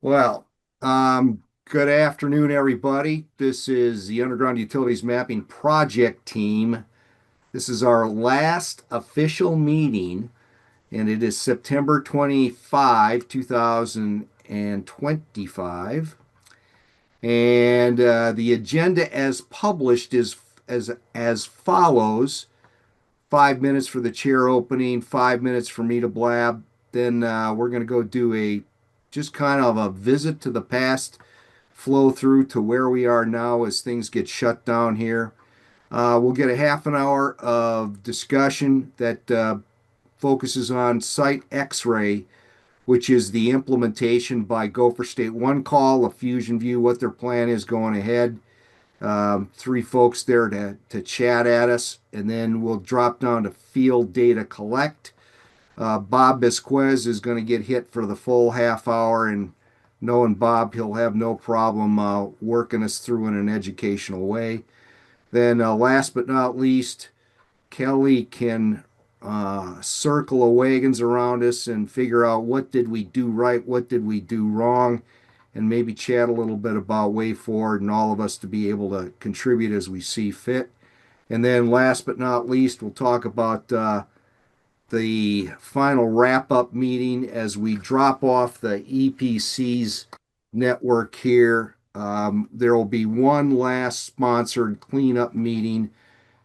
Well, good afternoon, everybody. This is the Underground Utilities Mapping Project Team. This is our last official meeting, and it is September 25, 2025. And the agenda as published is as follows: 5 minutes for the chair opening, 5 minutes for me to blab. Then we're going to go do a just kind of a visit to the past, flow through to where we are now as things get shut down here. We'll get a half an hour of discussion that focuses on Site X-ray, which is the implementation by Gopher State One Call of FuzionView, what their plan is going ahead. Three folks there to chat at us, and then we'll drop down to field data collect. Bob Bisquez is going to get hit for the full half hour, and knowing Bob, he'll have no problem working us through in an educational way. Then, last but not least, Kelly can circle the wagons around us and figure out what did we do right, what did we do wrong, and maybe chat a little bit about way forward and all of us to be able to contribute as we see fit. And then last but not least, we'll talk about the final wrap-up meeting as we drop off the EPC's network here. There will be one last sponsored cleanup meeting,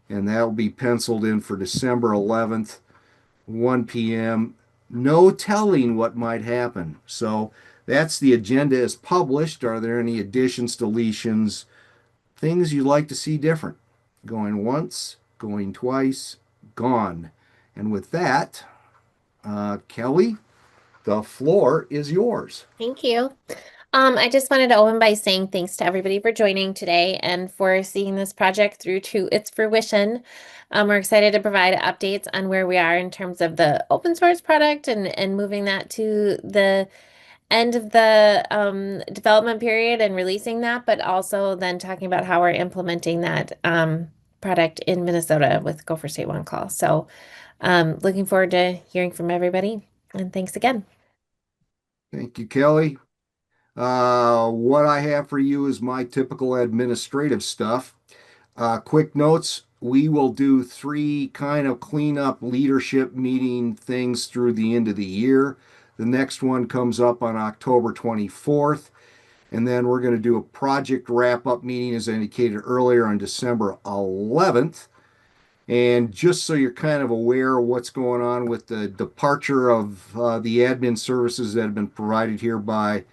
and that will be penciled in for December 11th, 1 p.m. No telling what might happen. So that's the agenda as published. Are there any additions, deletions, things you'd like to see different? Going once, going twice, gone. And with that, Kelly, the floor is yours. Thank you. I just wanted to open by saying thanks to everybody for joining today and for seeing this project through to its fruition. We're excited to provide updates on where we are in terms of the open source product and moving that to the end of the development period and releasing that, but also then talking about how we're implementing that product in Minnesota with Gopher State One Call. So looking forward to hearing from everybody, and thanks again. Thank you, Kelly. What I have for you is my typical administrative stuff. Quick notes. We will do three kind of cleanup leadership meeting things through the end of the year. The next one comes up on October 24th. And then we're going to do a project wrap up meeting, as indicated earlier, on December 11th. And just so you're kind of aware of what's going on with the departure of the admin services that have been provided here by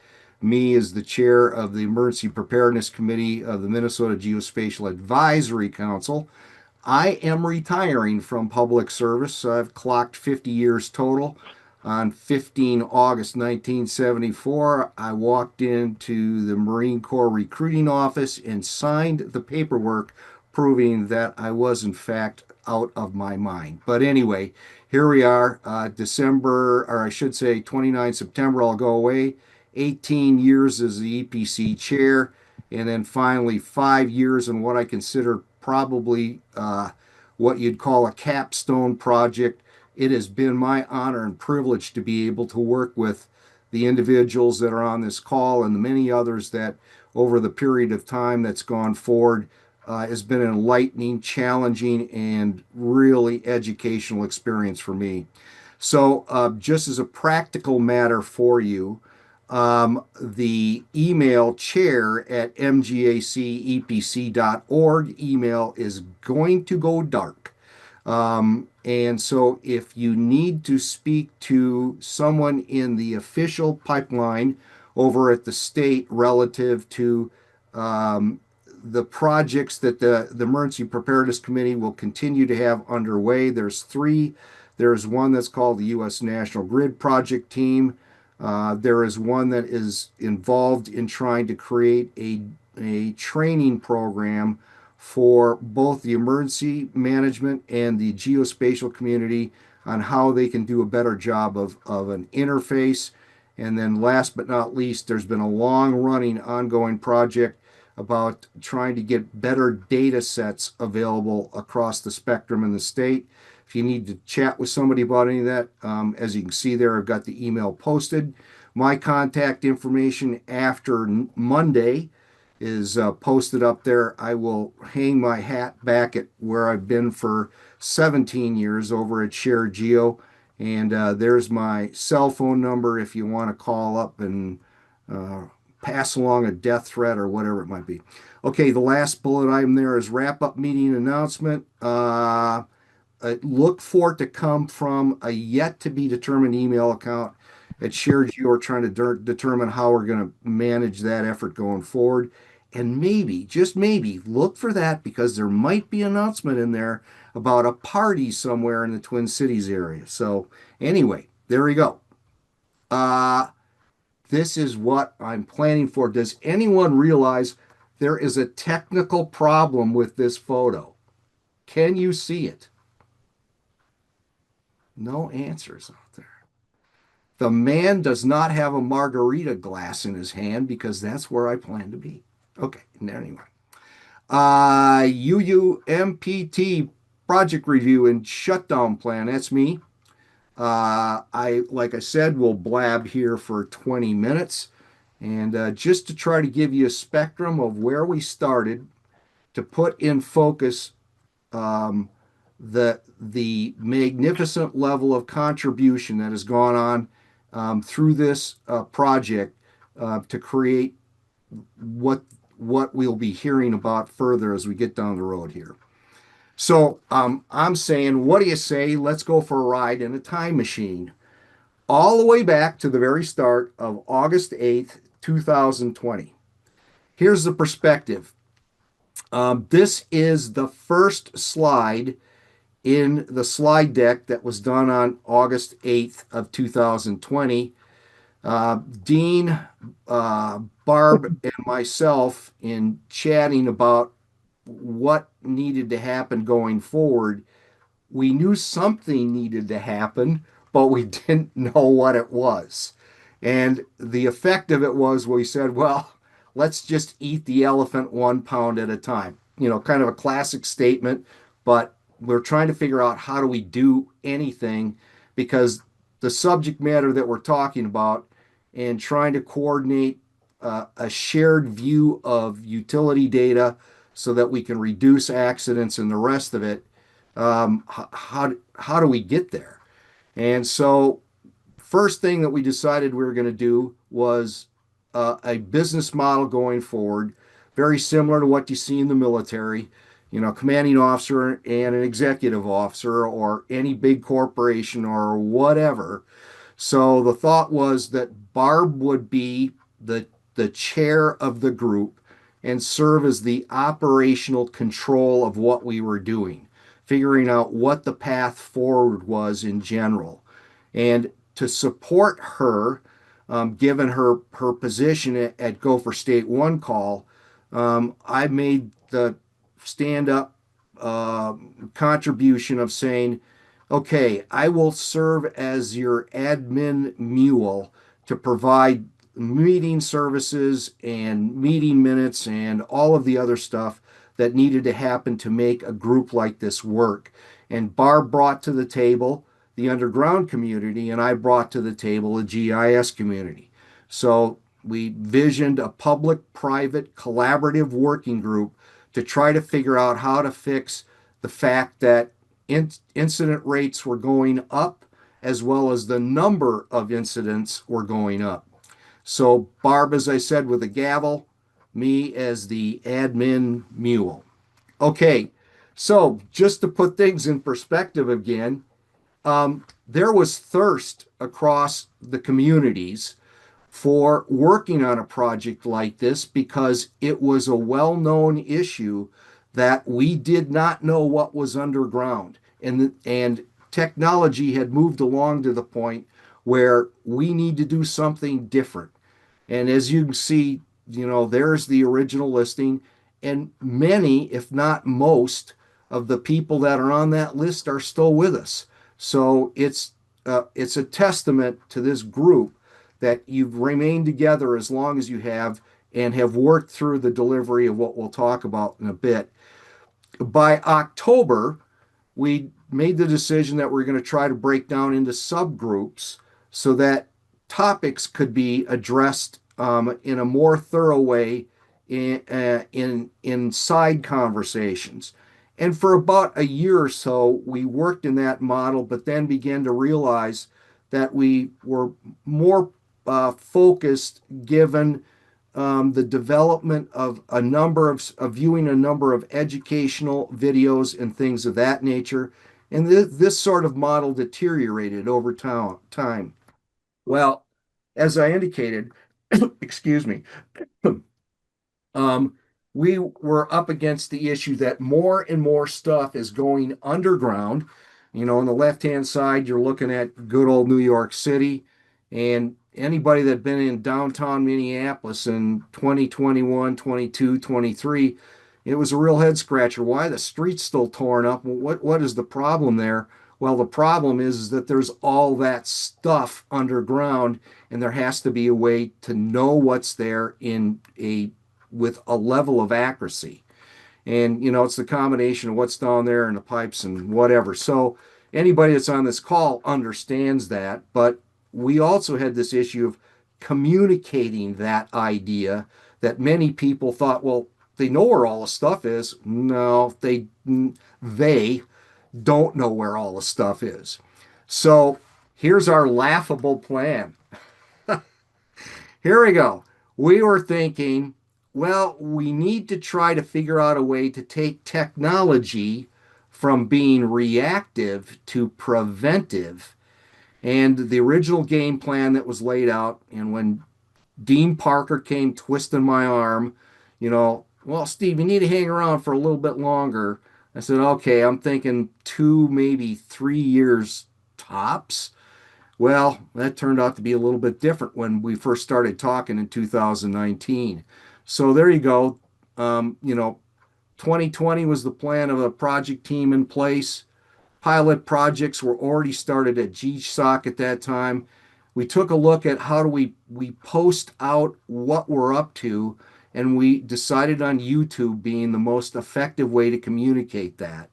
me as the chair of the Emergency Preparedness Committee of the Minnesota Geospatial Advisory Council, I am retiring from public service. I've clocked 50 years total. On 15 August 1974, I walked into the Marine Corps recruiting office and signed the paperwork proving that I was, in fact, out of my mind. But anyway, here we are, December, or I should say 29 September, I'll go away. 18 years as the EPC chair, and then finally 5 years in what I consider probably what you'd call a capstone project. It has been my honor and privilege to be able to work with the individuals that are on this call and the many others that over the period of time that's gone forward has been an enlightening, challenging, and really educational experience for me. So, just as a practical matter for you, the email chair at mgacepc.org email is going to go dark. And so if you need to speak to someone in the official pipeline over at the state relative to the projects that the Emergency Preparedness Committee will continue to have underway, there's three. There's one that's called the U.S. National Grid Project Team. There is one that is involved in trying to create a training program for both the emergency management and the geospatial community on how they can do a better job of an interface. And then last but not least, there's been a long running ongoing project about trying to get better data sets available across the spectrum in the state. If you need to chat with somebody about any of that, as you can see there, I've got the email posted. My contact information after Monday is posted up there. I will hang my hat back at where I've been for 17 years over at Share Geo. And there's my cell phone number if you want to call up and uh, pass along a death threat or whatever it might be. Okay, the last bullet item there is wrap up meeting announcement. Look for it to come from a yet to be determined email account at ShareGeo. We're trying to determine how we're going to manage that effort going forward. And maybe, just maybe, look for that because there might be an announcement in there about a party somewhere in the Twin Cities area. So, anyway, there we go. Uh, this is what I'm planning for. Does anyone realize there is a technical problem with this photo? Can you see it? No answers out there. The man does not have a margarita glass in his hand because that's where I plan to be. Okay, anyway. UUMPT project review and shutdown plan. That's me. Like I said, will blab here for 20 minutes. And just to try to give you a spectrum of where we started to put in focus um, the magnificent level of contribution that has gone on through this project to create what we'll be hearing about further as we get down the road here. So I'm saying, what do you say? Let's go for a ride in a time machine all the way back to the very start of August 8th, 2020. Here's the perspective. This is the first slide in the slide deck that was done on August 8th of 2020. Dean, Barb, and myself in chatting about what needed to happen going forward. We knew something needed to happen, but we didn't know what it was. And the effect of it was we said, well, let's just eat the elephant 1 pound at a time. You know, kind of a classic statement, but we're trying to figure out how do we do anything because the subject matter that we're talking about and trying to coordinate a shared view of utility data so that we can reduce accidents and the rest of it. How do we get there? And so, first thing that we decided we were going to do was a business model going forward, very similar to what you see in the military. You know, commanding officer and an executive officer, or any big corporation, or whatever. So the thought was that Barb would be the chair of the group and serve as the operational control of what we were doing, figuring out what the path forward was in general. And to support her, given her position at Gopher State One Call, I made the stand up contribution of saying, okay, I will serve as your admin mule to provide meeting services and meeting minutes and all of the other stuff that needed to happen to make a group like this work. And Barb brought to the table the underground community, and I brought to the table a GIS community. So we visioned a public private collaborative working group to try to figure out how to fix the fact that incident rates were going up as well as the number of incidents were going up. So Barb, as I said, with a gavel, me as the admin mule. Okay, so just to put things in perspective again, there was thirst across the communities for working on a project like this because it was a well-known issue that we did not know what was underground. And technology had moved along to the point where we need to do something different. And as you can see, you know, there's the original listing. And many, if not most, of the people that are on that list are still with us. So it's a testament to this group that you've remained together as long as you have and have worked through the delivery of what we'll talk about in a bit. By October, we made the decision that we're going to try to break down into subgroups so that topics could be addressed in a more thorough way in side conversations. And for about a year or so, we worked in that model, but then began to realize that we were more focused given the development of viewing a number of educational videos and things of that nature. And this sort of model deteriorated over time. Well, as I indicated, excuse me, um, we were up against the issue that more and more stuff is going underground. On the left-hand side, you're looking at good old New York City. And anybody that been in downtown Minneapolis in 2021, 22, 23, it was a real head scratcher. Why the street's still torn up? What is the problem there? Well, the problem is that there's all that stuff underground, and there has to be a way to know what's there in a with a level of accuracy. And it's the combination of what's down there and the pipes and whatever. So anybody that's on this call understands that, but we also had this issue of communicating that idea that many people thought, well, they know where all the stuff is. No, they don't know where all the stuff is. So here's our laughable plan. Here we go. We were thinking, well, we need to try to figure out a way to take technology from being reactive to preventive. And the original game plan that was laid out, and when Dean Parker came twisting my arm, well, Steve, you need to hang around for a little bit longer. I said, okay, I'm thinking 2, maybe 3 years tops. Well, that turned out to be a little bit different when we first started talking in 2019. So there you go. 2020 was the plan of a project team in place. Pilot projects were already started at GSOC at that time. We took a look at how do we post out what we're up to, and we decided on YouTube being the most effective way to communicate that.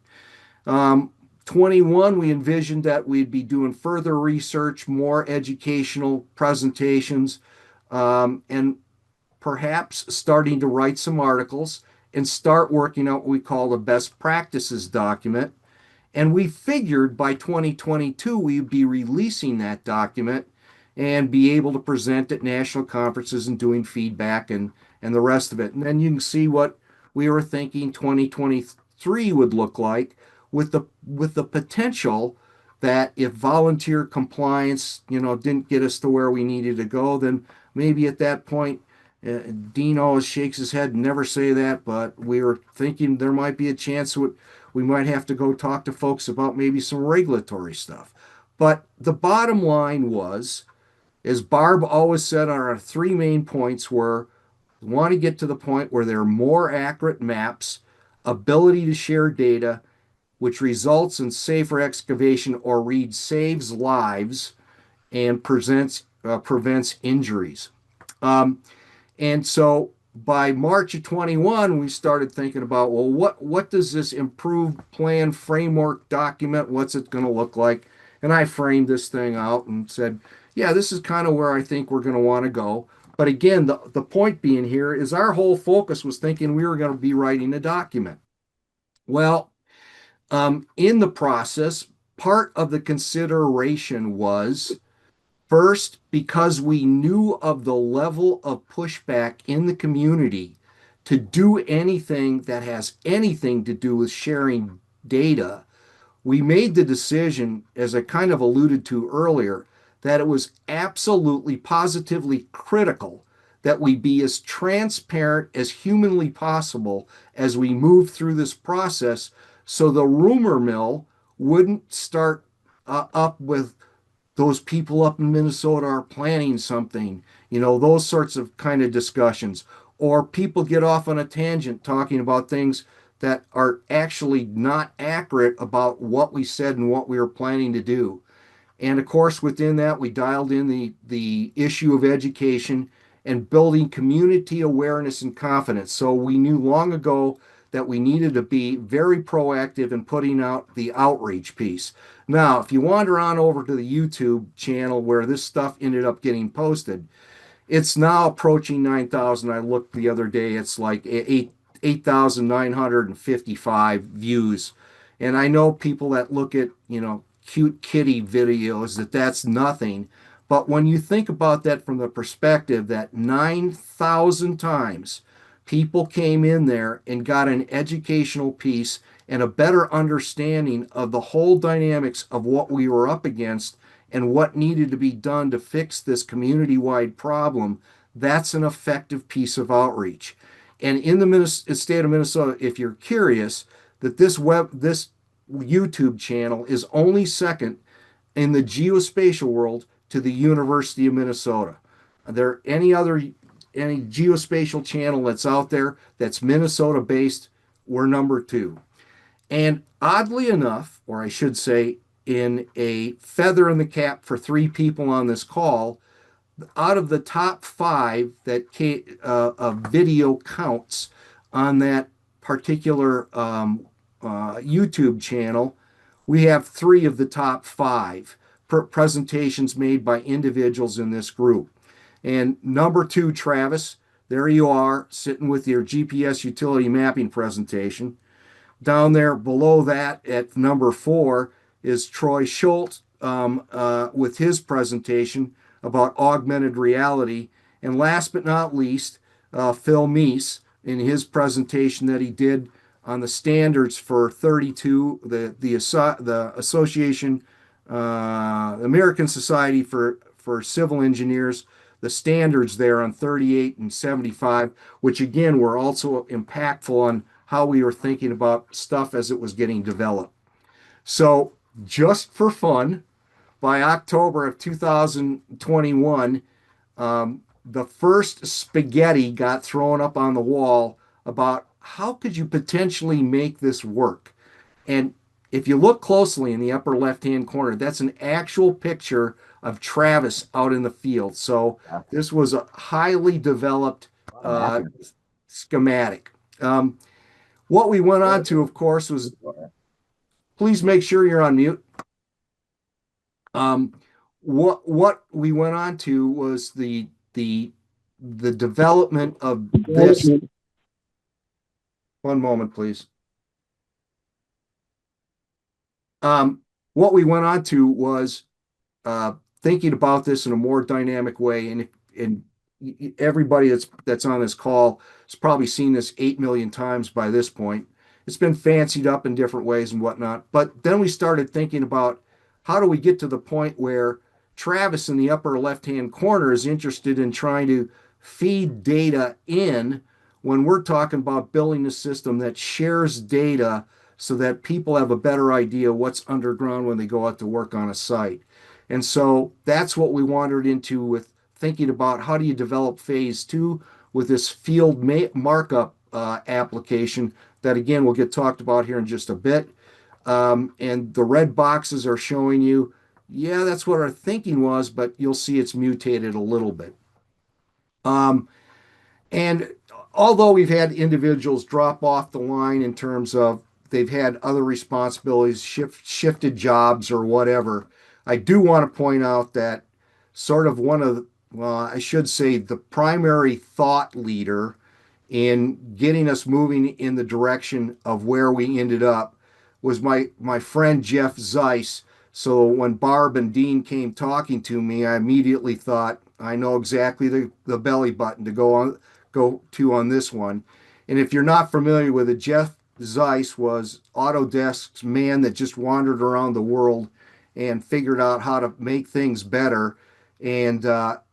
21, we envisioned that we'd be doing further research, more educational presentations, and perhaps starting to write some articles and start working out what we call a best practices document. And we figured by 2022 we'd be releasing that document and be able to present at national conferences and doing feedback and the rest of it. And then you can see what we were thinking 2023 would look like with the potential that if volunteer compliance, didn't get us to where we needed to go, then maybe at that point, Dean always shakes his head and never say that, but we were thinking there might be a chance we might have to go talk to folks about maybe some regulatory stuff. But the bottom line was, as Barb always said, our 3 main points were: want to get to the point where there are more accurate maps, ability to share data, which results in safer excavation, or read saves lives and prevents injuries. Um, and so by March of 21, we started thinking about, well, what does this improved plan framework document, what's it going to look like? And I framed this thing out and said, yeah, this is kind of where I think we're going to want to go. But again, the point being here is our whole focus was thinking we were going to be writing a document. Well, in the process, part of the consideration was, first, because we knew of the level of pushback in the community to do anything that has anything to do with sharing data, we made the decision, as I kind of alluded to earlier, that it was absolutely positively critical that we be as transparent as humanly possible as we move through this process, so the rumor mill wouldn't start up with those people up in Minnesota are planning something, those sorts of kind of discussions, or people get off on a tangent talking about things that are actually not accurate about what we said and what we were planning to do. And of course, within that, we dialed in the issue of education and building community awareness and confidence. So we knew long ago that we needed to be very proactive in putting out the outreach piece. Now, if you wander on over to the YouTube channel where this stuff ended up getting posted, it's now approaching 9,000. I looked the other day, it's like 8,955 views. And I know people that look at, cute kitty videos, that's nothing. But when you think about that from the perspective that 9,000 times people came in there and got an educational piece and a better understanding of the whole dynamics of what we were up against and what needed to be done to fix this community-wide problem, that's an effective piece of outreach. And in the state of Minnesota, if you're curious, that this YouTube channel is only second in the geospatial world to the University of Minnesota. Are there any geospatial channel that's out there that's Minnesota based? We're number two. And oddly enough, or I should say, in a feather in the cap for three people on this call, out of the top five that video counts on that particular YouTube channel, we have three of the top five presentations made by individuals in this group. And number two, Travis, there you are sitting with your GPS utility mapping presentation. Down there below that at number four is Troy Schultz with his presentation about augmented reality. And last but not least, Phil Meese in his presentation that he did on the standards for 32, the Association, American Society for Civil Engineers, the standards there on 38 and 75, which again were also impactful on how we were thinking about stuff as it was getting developed. So just for fun, by October of 2021, the first spaghetti got thrown up on the wall about how could you potentially make this work. And if you look closely in the upper left-hand corner, that's an actual picture of Travis out in the field. So this was a highly developed schematic. What we went on to, of course, was please make sure you're on mute. What we went on to was the development of this. One moment, please. What we went on to was thinking about this in a more dynamic way, and everybody that's on this call has probably seen this 8 million times by this point. It's been fancied up in different ways and whatnot. But then we started thinking about how do we get to the point where Travis in the upper left-hand corner is interested in trying to feed data in when we're talking about building a system that shares data so that people have a better idea what's underground when they go out to work on a site. And so that's what we wandered into with thinking about how do you develop phase two with this field markup application that, again, will get talked about here in just a bit. And the red boxes are showing you, yeah, that's what our thinking was, but you'll see it's mutated a little bit. And although we've had individuals drop off the line in terms of they've had other responsibilities, shifted jobs or whatever, I do want to point out that sort of I should say the primary thought leader in getting us moving in the direction of where we ended up was my friend Jeff Zeiss. So when Barb and Dean came talking to me, I immediately thought, I know exactly the belly button to go to on this one. And if you're not familiar with it, Jeff Zeiss was Autodesk's man that just wandered around the world and figured out how to make things better. And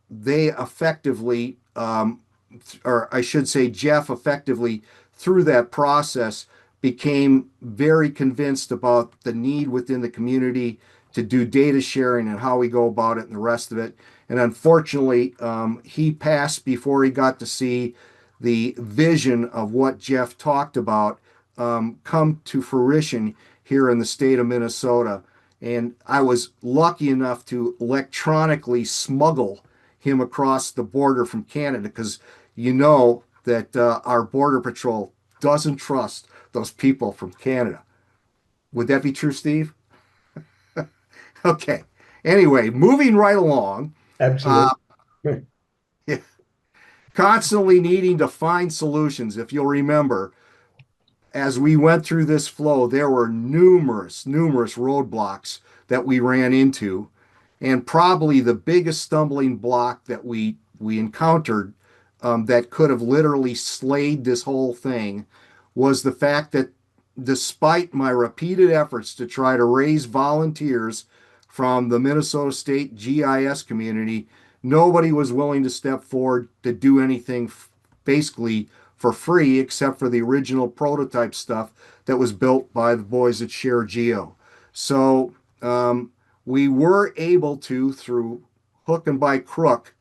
they effectively, or I should say, Jeff effectively, through that process, became very convinced about the need within the community to do data sharing and how we go about it and the rest of it. And unfortunately, he passed before he got to see the vision of what Jeff talked about come to fruition here in the state of Minnesota. And I was lucky enough to electronically smuggle him across the border from Canada because you know that our Border Patrol doesn't trust those people from Canada. Would that be true, Steve? Okay. Anyway, moving right along, uh, Absolutely. constantly needing to find solutions. If you'll remember, as we went through this flow, there were numerous roadblocks that we ran into. And probably the biggest stumbling block that we encountered, that could have literally slayed this whole thing, was the fact that despite my repeated efforts to try to raise volunteers from the Minnesota State GIS community, nobody was willing to step forward to do anything basically for free except for the original prototype stuff that was built by the boys at Share Geo. So we were able to, through hook and by crook,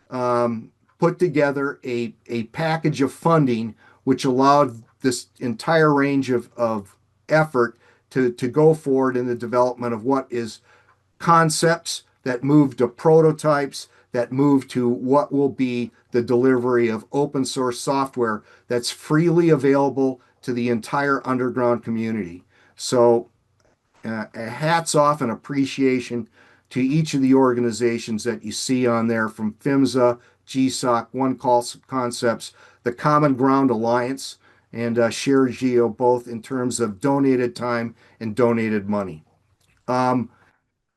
put together a package of funding which allowed this entire range of effort to go forward in the development of what is concepts that move to prototypes that move to what will be the delivery of open source software that's freely available to the entire underground community. So, hats off and appreciation to each of the organizations that you see on there, from PHMSA, GSOC, One Call Concepts, the Common Ground Alliance, and Share Geo, both in terms of donated time and donated money. Um,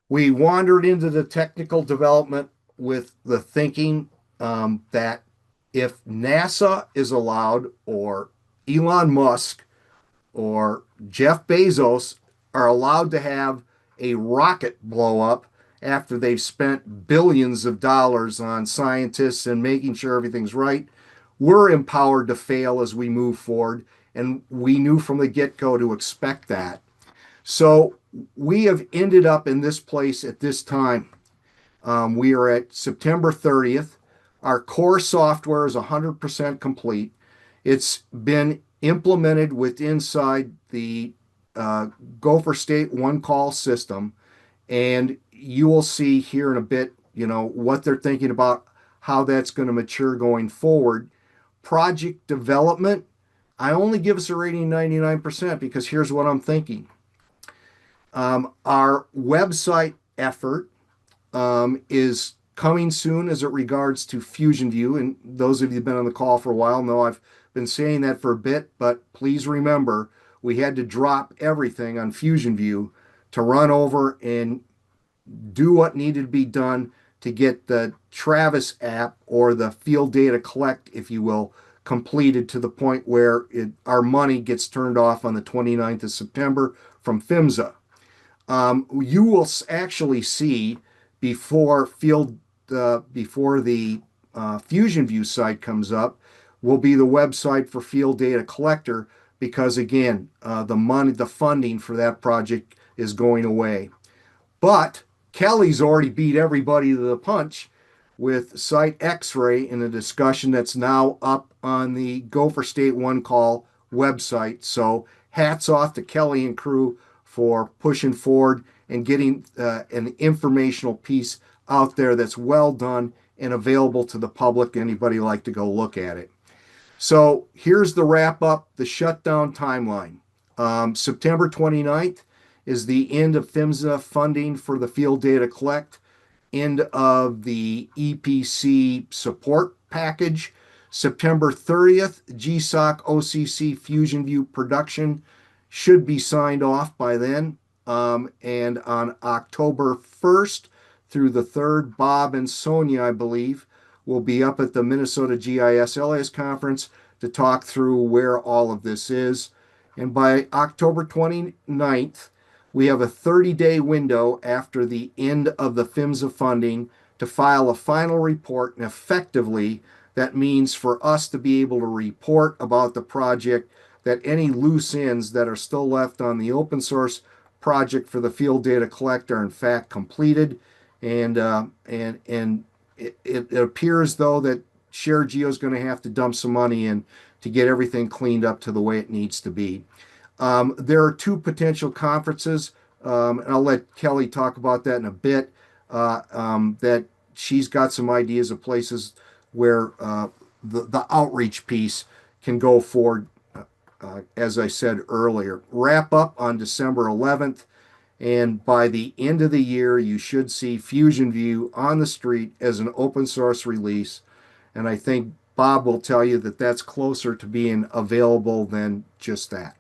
we wandered into the technical development with the thinking that if NASA is allowed, or Elon Musk or Jeff Bezos are allowed to have a rocket blow up after they've spent billions of dollars on scientists and making sure everything's right, we're empowered to fail as we move forward. And we knew from the get go to expect that. So we have ended up in this place at this time. We are at September 30th. Our core software is 100% complete. It's been implemented with inside the Gopher State One Call system, and you will see here in a bit, what they're thinking about, how that's going to mature going forward. Project development, I only give us a rating 99% because here's what I'm thinking. Our website effort is coming soon as it regards to FuzionView. And those of you who've been on the call for a while know I've been saying that for a bit, but please remember we had to drop everything on FuzionView to run over and do what needed to be done to get the Travis app, or the field data collect, if you will, completed to the point where our money gets turned off on the 29th of September from PHMSA. You will actually see before before the FuzionView site comes up, will be the website for Field Data Collector, because again, the funding for that project is going away. But Kelly's already beat everybody to the punch with Site X-Ray in a discussion that's now up on the Gopher State One Call website. So hats off to Kelly and crew for pushing forward and getting an informational piece out there that's well done and available to the public. Anybody like to go look at it. So here's the wrap up, the shutdown timeline. September 29th is the end of PHMSA funding for the field data collect, end of the EPC support package. September 30th, GSOC OCC FuzionView production should be signed off by then. And on October 1st through the 3rd, Bob and Sonia, I believe, will be up at the Minnesota GIS LAS conference to talk through where all of this is. And by October 29th, we have a 30-day window after the end of the PHMSA funding to file a final report. And effectively, that means for us to be able to report about the project, that any loose ends that are still left on the open source project for the field data collector are in fact completed. And it appears though that Share Geo is going to have to dump some money in to get everything cleaned up to the way it needs to be. There are two potential conferences, and I'll let Kelly talk about that in a bit, that she's got some ideas of places where the outreach piece can go forward. as I said earlier. Wrap up on December 11th, and by the end of the year, you should see FuzionView on the street as an open source release. And I think Bob will tell you that that's closer to being available than just that.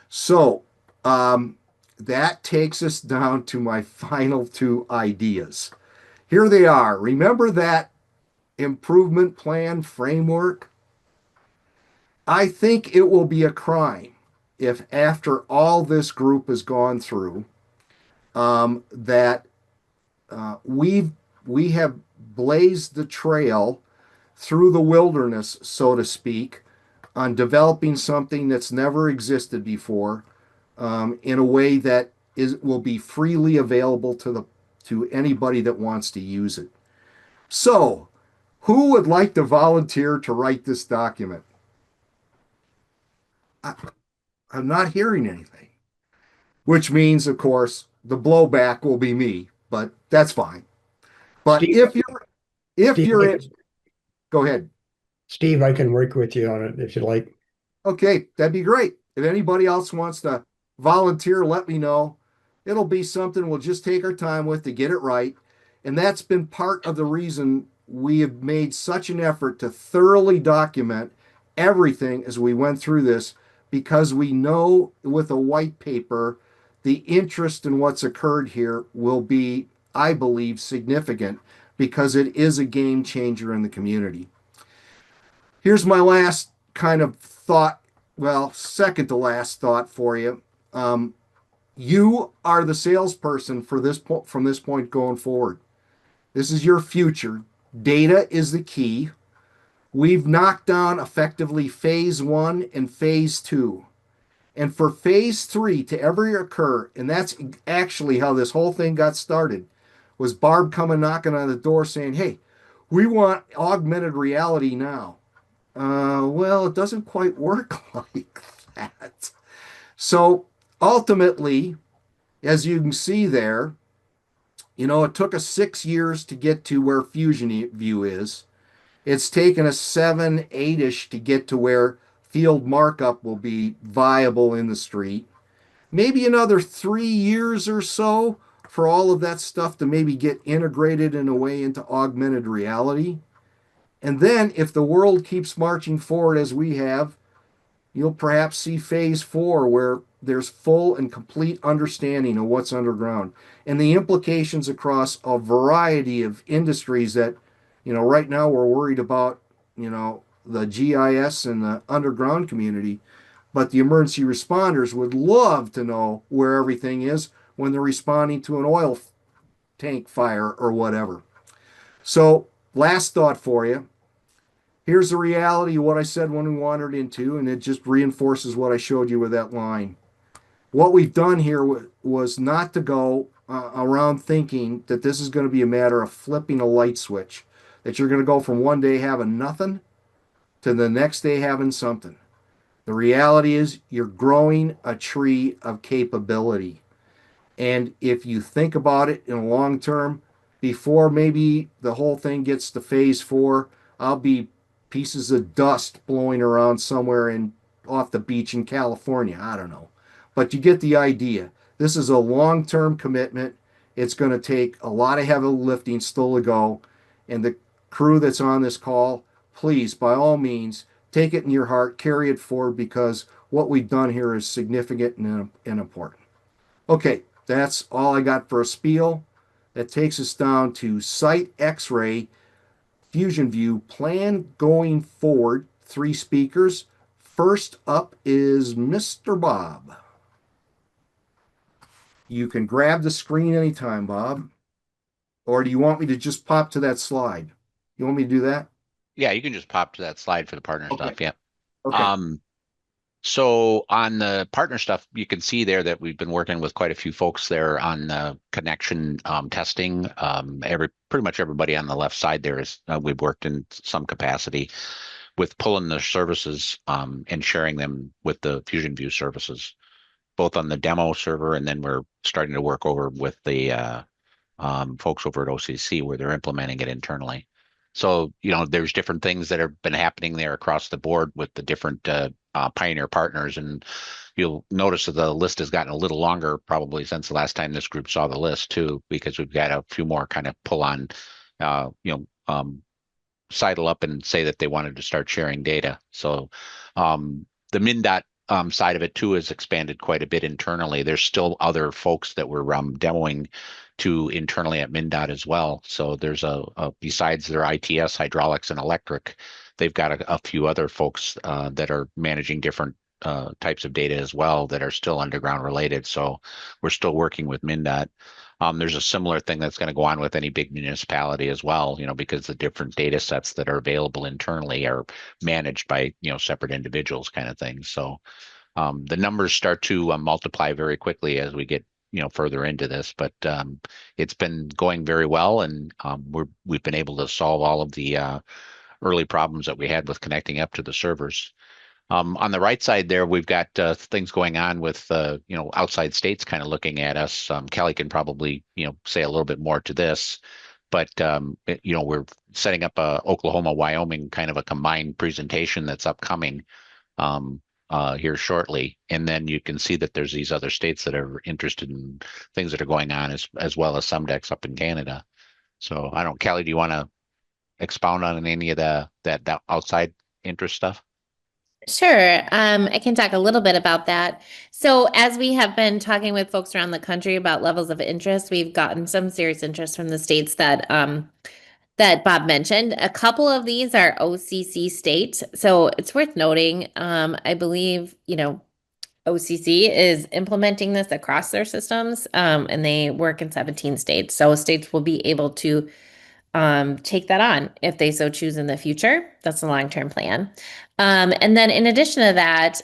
So that takes us down to my final two ideas. Here they are. Remember that improvement plan framework? I think it will be a crime if, after all this group has gone through, that we have blazed the trail through the wilderness, so to speak, on developing something that's never existed before, in a way that will be freely available to anybody that wants to use it. So, who would like to volunteer to write this document? I, I'm not hearing anything, which means, of course, the blowback will be me, but that's fine. But Steve, if Steve, you're in, go ahead. Steve, I can work with you on it if you like. Okay, that'd be great. If anybody else wants to volunteer, let me know. It'll be something we'll just take our time with to get it right. And that's been part of the reason we have made such an effort to thoroughly document everything as we went through this, because we know with a white paper, the interest in what's occurred here will be, I believe, significant, because it is a game changer in the community. Here's my last kind of thought, well, second to last thought for you. You are the salesperson for this from this point going forward. This is your future. Data is the key. We've knocked down effectively phase one and phase two. And for phase three to ever occur, and that's actually how this whole thing got started, was Barb coming knocking on the door saying, hey, we want augmented reality now. Well, it doesn't quite work like that. So ultimately, as you can see there, it took us 6 years to get to where FuzionView is. It's taken us 7, 8-ish to get to where field markup will be viable in the street. Maybe another 3 years or so for all of that stuff to maybe get integrated in a way into augmented reality. And then if the world keeps marching forward as we have, you'll perhaps see phase four, where there's full and complete understanding of what's underground and the implications across a variety of industries that, right now we're worried about, the GIS and the underground community, but the emergency responders would love to know where everything is when they're responding to an oil tank fire or whatever. So, last thought for you. Here's the reality of what I said when we wandered into, and it just reinforces what I showed you with that line. What we've done here was not to go around thinking that this is going to be a matter of flipping a light switch, that you're going to go from one day having nothing to the next day having something. The reality is you're growing a tree of capability. And if you think about it in a long term, before maybe the whole thing gets to phase four, I'll be pieces of dust blowing around somewhere off the beach in California. I don't know. But you get the idea. This is a long-term commitment. It's going to take a lot of heavy lifting still to go. And the crew that's on this call, please, by all means, take it in your heart, carry it forward, because what we've done here is significant and important. Okay, that's all I got for a spiel. That takes us down to Site X-ray, FuzionView plan going forward. 3 speakers. First up is Mr. Bob. You can grab the screen anytime, Bob. Or do you want me to just pop to that slide? You want me to do that? Yeah, you can just pop to that slide for the partner Okay. stuff. Yeah. Okay. So on the partner stuff, you can see there that we've been working with quite a few folks there on the connection testing. Pretty much everybody on the left side there is we've worked in some capacity with pulling the services and sharing them with the FuzionView services, both on the demo server, and then we're starting to work over with the folks over at OCC where they're implementing it internally. So, there's different things that have been happening there across the board with the different Pioneer partners. And you'll notice that the list has gotten a little longer probably since the last time this group saw the list too, because we've got a few more kind of pull on, uh, you know, um, sidle up and say that they wanted to start sharing data. So the MnDOT side of it too has expanded quite a bit internally. There's still other folks that we're demoing to internally at MnDOT as well. So there's besides their ITS, hydraulics, and electric, they've got a few other folks that are managing different types of data as well that are still underground related. So we're still working with MnDOT. There's a similar thing that's going to go on with any big municipality as well, because the different data sets that are available internally are managed by, separate individuals kind of thing. So the numbers start to multiply very quickly as we get, further into this, but it's been going very well, and we've been able to solve all of the early problems that we had with connecting up to the servers. On the right side there, we've got things going on with, outside states kind of looking at us. Kelly can probably, say a little bit more to this, but, we're setting up a Oklahoma, Wyoming kind of a combined presentation that's upcoming here shortly. And then you can see that there's these other states that are interested in things that are going on as well as some decks up in Canada. So I don't, Kelly, do you want to expound on any of that outside interest stuff? Sure. I can talk a little bit about that. So, as we have been talking with folks around the country about levels of interest, we've gotten some serious interest from the states that Bob mentioned. A couple of these are OCC states, so it's worth noting. I believe OCC is implementing this across their systems, and they work in 17 states. So states will be able to take that on if they so choose in the future. That's the long-term plan. And then in addition to that,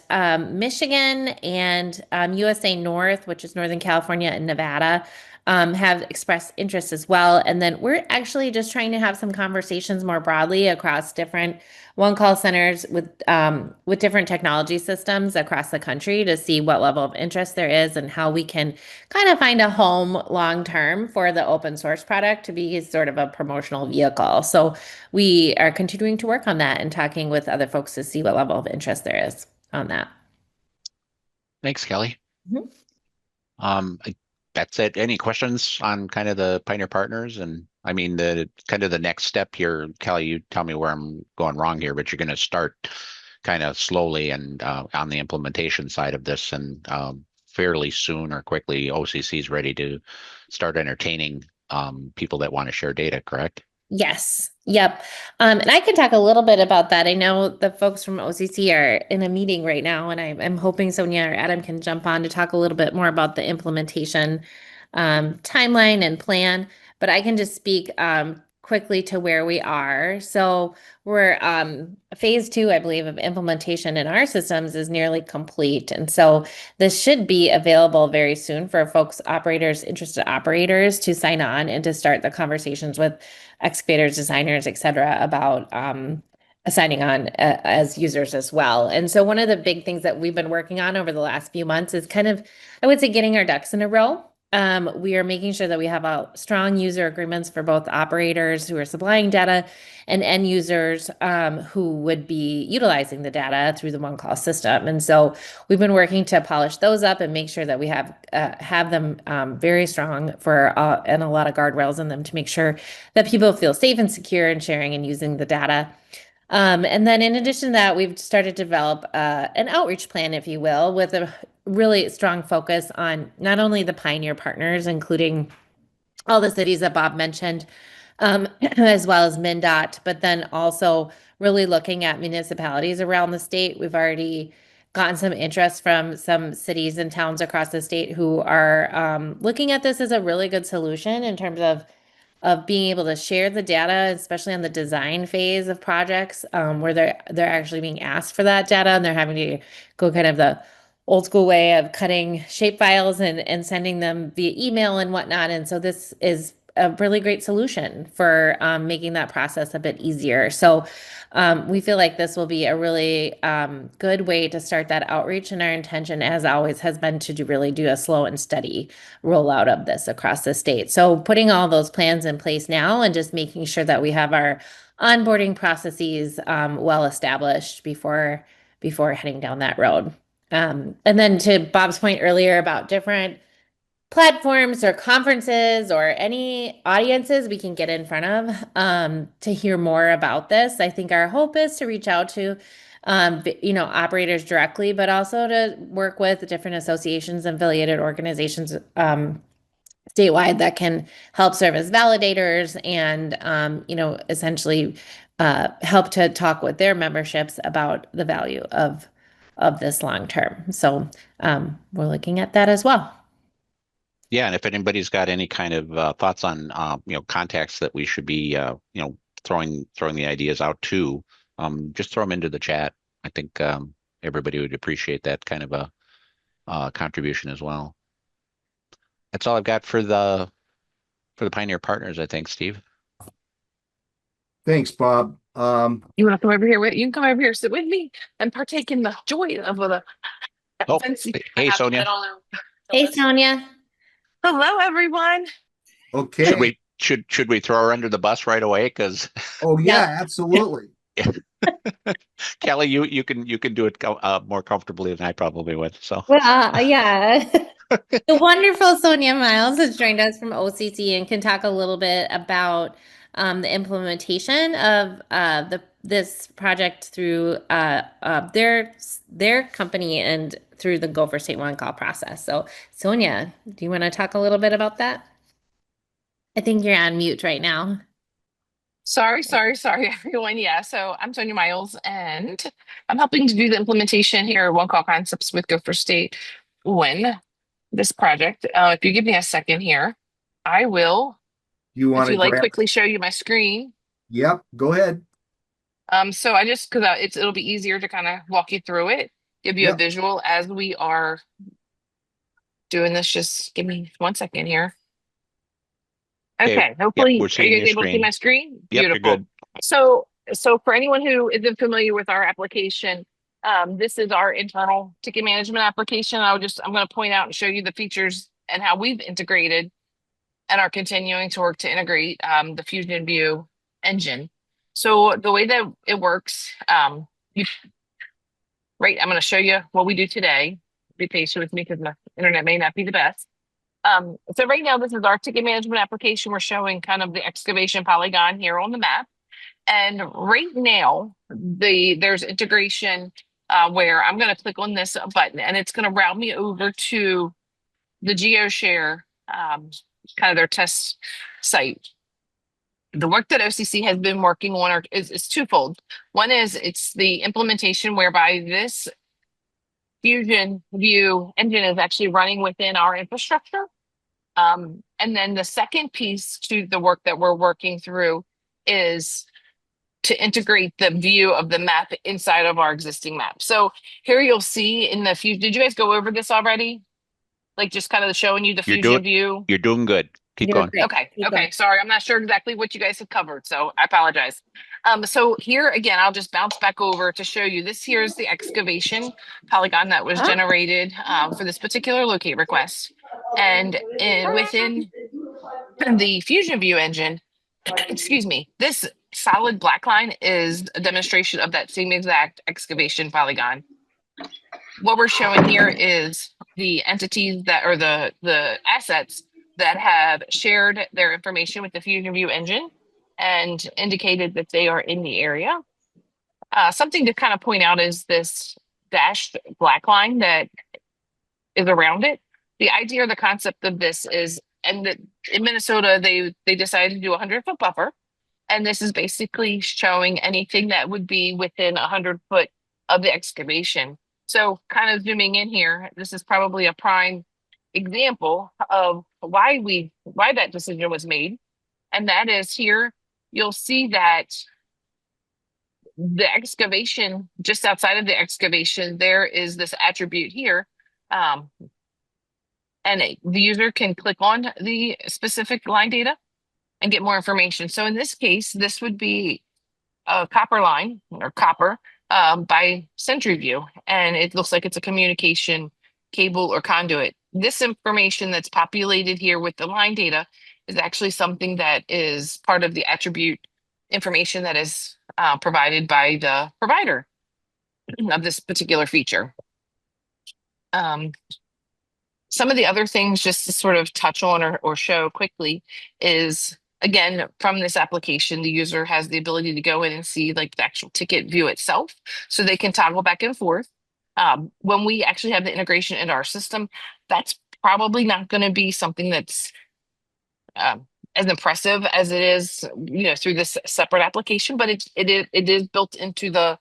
Michigan and USA North, which is Northern California and Nevada, have expressed interest as well. And then we're actually just trying to have some conversations more broadly across different one-call centers with different technology systems across the country to see what level of interest there is and how we can kind of find a home long-term for the open source product to be sort of a promotional vehicle. So we are continuing to work on that and talking with other folks to see what level of interest there is on that. Thanks, Kelly. Mhm. That's it. Any questions on kind of the Pioneer Partners? And I mean, the kind of the next step here, Kelly, you tell me where I'm going wrong here, but you're going to start kind of slowly and on the implementation side of this, and fairly soon or quickly, OCC is ready to start entertaining people that want to share data, correct? Yes. Yep. And I can talk a little bit about that. I know the folks from OCC are in a meeting right now, and I'm hoping Sonia or Adam can jump on to talk a little bit more about the implementation timeline and plan. But I can just speak quickly to where we are. So we're phase 2, I believe, of implementation in our systems is nearly complete. And so this should be available very soon for folks, interested operators to sign on and to start the conversations with excavators, designers, et cetera, about signing on as users as well. And so one of the big things that we've been working on over the last few months is kind of, I would say, getting our ducks in a row. We are making sure that we have strong user agreements for both operators who are supplying data and end users who would be utilizing the data through the one-call system. And so we've been working to polish those up and make sure that we have them very strong and a lot of guardrails in them to make sure that people feel safe and secure in sharing and using the data. And then in addition to that, we've started to develop an outreach plan, if you will, with a really strong focus on not only the Pioneer partners, including all the cities that Bob mentioned, as well as MnDOT, but then also really looking at municipalities around the state. We've already gotten some interest from some cities and towns across the state who are looking at this as a really good solution in terms of being able to share the data, especially on the design phase of projects, where they're actually being asked for that data and they're having to go kind of the old school way of cutting shape files and sending them via email and whatnot. And so this is a really great solution for making that process a bit easier. So we feel like this will be a really good way to start that outreach. And our intention, as always, has been to really do a slow and steady rollout of this across the state. So putting all those plans in place now and just making sure that we have our onboarding processes well established before heading down that road. And then to Bob's point earlier about different platforms or conferences or any audiences we can get in front of to hear more about this. I think our hope is to reach out to operators directly, but also to work with different associations and affiliated organizations statewide that can help serve as validators and essentially help to talk with their memberships about the value of this long term. So we're looking at that as well. Yeah, and if anybody's got any kind of thoughts on contacts that we should be throwing the ideas out to, just throw them into the chat. I think everybody would appreciate that kind of a contribution as well. That's all I've got for the Pioneer Partners, I think, Steve. Thanks, Bob. You want to come over here? You can come over here, sit with me, and partake in the joy of the. Oh, hey, Sonia. Hey, Sonia. Hello, everyone. Okay. Should we throw her under the bus right away? Because Oh yeah, absolutely. Kelly, you can do it more comfortably than I probably would. So Well, yeah. The wonderful Sonia Miles has joined us from OCC and can talk a little bit about the implementation of this project through their company and through the Go for State One Call process. So, Sonia, do you want to talk a little bit about that? I think you're on mute right now. Sorry, everyone. Yeah, so I'm Sonia Miles, and I'm helping to do the implementation here at One Call Concepts with Go for State One. This project. If you give me a second here, I will. You want if you to like, quickly show you my screen. Yep, go ahead. So I just because it'll be easier to kind of walk you through it, give you a visual as we are doing this. Just give me 1 second here. Okay, hopefully we're seeing are you guys able to see my screen? Beautiful. Yep, you're good. So for anyone who isn't familiar with our application, this is our internal ticket management application. I'm going to point out and show you the features and how we've integrated and are continuing to work to integrate the FuzionView engine. So the way that it works, I'm going to show you what we do today. Be patient with me because my internet may not be the best. So right now, this is our ticket management application. We're showing kind of the excavation polygon here on the map. And right now, there's integration where I'm going to click on this button and it's going to route me over to the GeoShare, kind of their test site. The work that OCC has been working on is twofold. One is it's the implementation whereby this FuzionView engine is actually running within our infrastructure. And then the second piece to the work that we're working through is to integrate the view of the map inside of our existing map. So here you'll see in the Fusion, did you guys go over this already? Like just kind of showing you the FuzionView? You're doing good. Keep going. Okay. Sorry, I'm not sure exactly what you guys have covered, so I apologize. So here again, I'll just bounce back over to show you this. Here's the excavation polygon that was generated for this particular locate request. And within the FuzionView engine, excuse me, this solid black line is a demonstration of that same exact excavation polygon. What we're showing here is the entities that are the assets that have shared their information with the FuzionView engine and indicated that they are in the area. Something to kind of point out is this dashed black line that is around it. The idea or the concept of this is, and in Minnesota, they decided to do a 100-foot buffer. And this is basically showing anything that would be within 100 foot of the excavation. So kind of zooming in here, this is probably a prime example of why that decision was made. And that is here, you'll see that the excavation, just outside of the excavation, there is this attribute here. And the user can click on the specific line data and get more information. So in this case, this would be a copper line or copper by CenturyView. And it looks like it's a communication cable or conduit. This information that's populated here with the line data is actually something that is part of the attribute information that is provided by the provider of this particular feature. Some of the other things just to sort of touch on or show quickly is, again, from this application, the user has the ability to go in and see like the actual ticket view itself, so they can toggle back and forth. When we actually have the integration into our system, that's probably not going to be something that's as impressive as it is, through this separate application, but it is built into the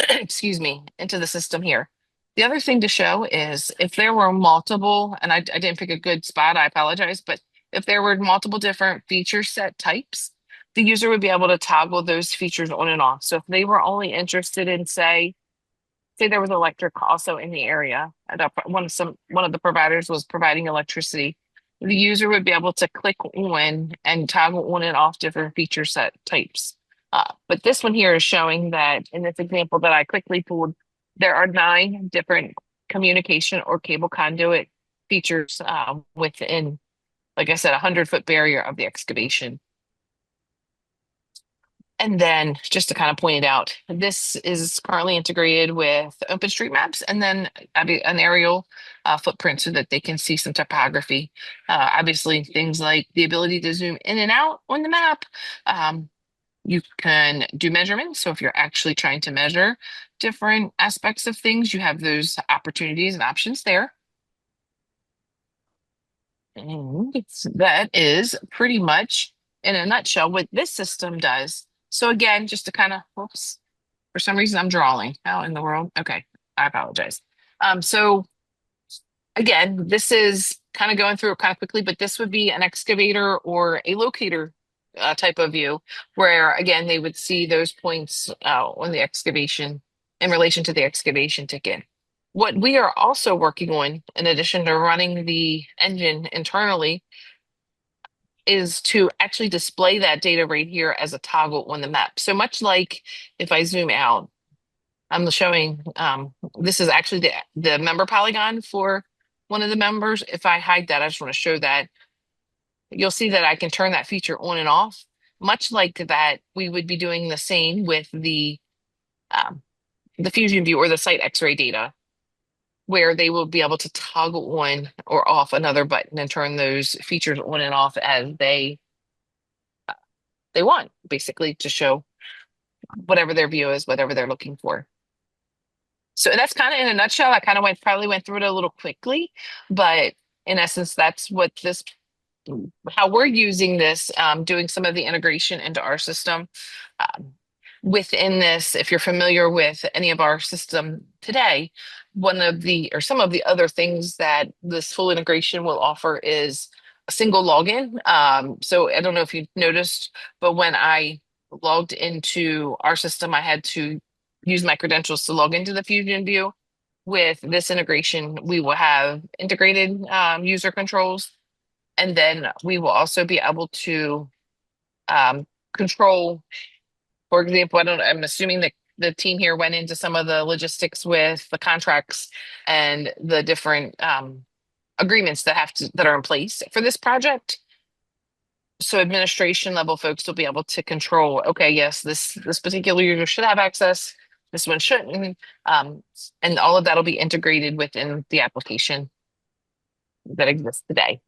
excuse me, into the system here. The other thing to show is if there were multiple, and I didn't pick a good spot, I apologize, but if there were multiple different feature set types, the user would be able to toggle those features on and off. So if they were only interested in, say there was electric also in the area, and one of the providers was providing electricity, the user would be able to click on and toggle on and off different feature set types. But this one here is showing that in this example that I quickly pulled, there are 9 different communication or cable conduit features within, like I said, 100-foot barrier of the excavation. And then just to kind of point it out, this is currently integrated with OpenStreetMaps and then an aerial footprint so that they can see some topography. Obviously, things like the ability to zoom in and out on the map. You can do measurements. So if you're actually trying to measure different aspects of things, you have those opportunities and options there. And that is pretty much in a nutshell what this system does. So again, just to kind of, whoops, for some reason I'm drawing. How in the world? Okay, I apologize. So again, this is kind of going through it kind of quickly, but this would be an excavator or a locator type of view, where again, they would see those points on the excavation in relation to the excavation ticket. What we are also working on, in addition to running the engine internally, is to actually display that data right here as a toggle on the map. So much like if I zoom out, I'm showing, this is actually the member polygon for one of the members. If I hide that, I just want to show that. You'll see that I can turn that feature on and off. Much like that, we would be doing the same with the FuzionView or the site X-ray data, where they will be able to toggle on or off another button and turn those features on and off as they want, basically to show whatever their view is, whatever they're looking for. So that's kind of in a nutshell. I kind of probably went through it a little quickly, but in essence, that's what how we're using this, doing some of the integration into our system. Within this, if you're familiar with any of our system today, some of the other things that this full integration will offer is a single login. So I don't know if you noticed, but when I logged into our system, I had to use my credentials to log into the FuzionView. With this integration, we will have integrated user controls, and then we will also be able to control. For example, I'm assuming that the team here went into some of the logistics with the contracts and the different agreements that are in place for this project. So administration level folks will be able to control, okay, yes, this particular user should have access, this one shouldn't, and all of that will be integrated within the application that exists today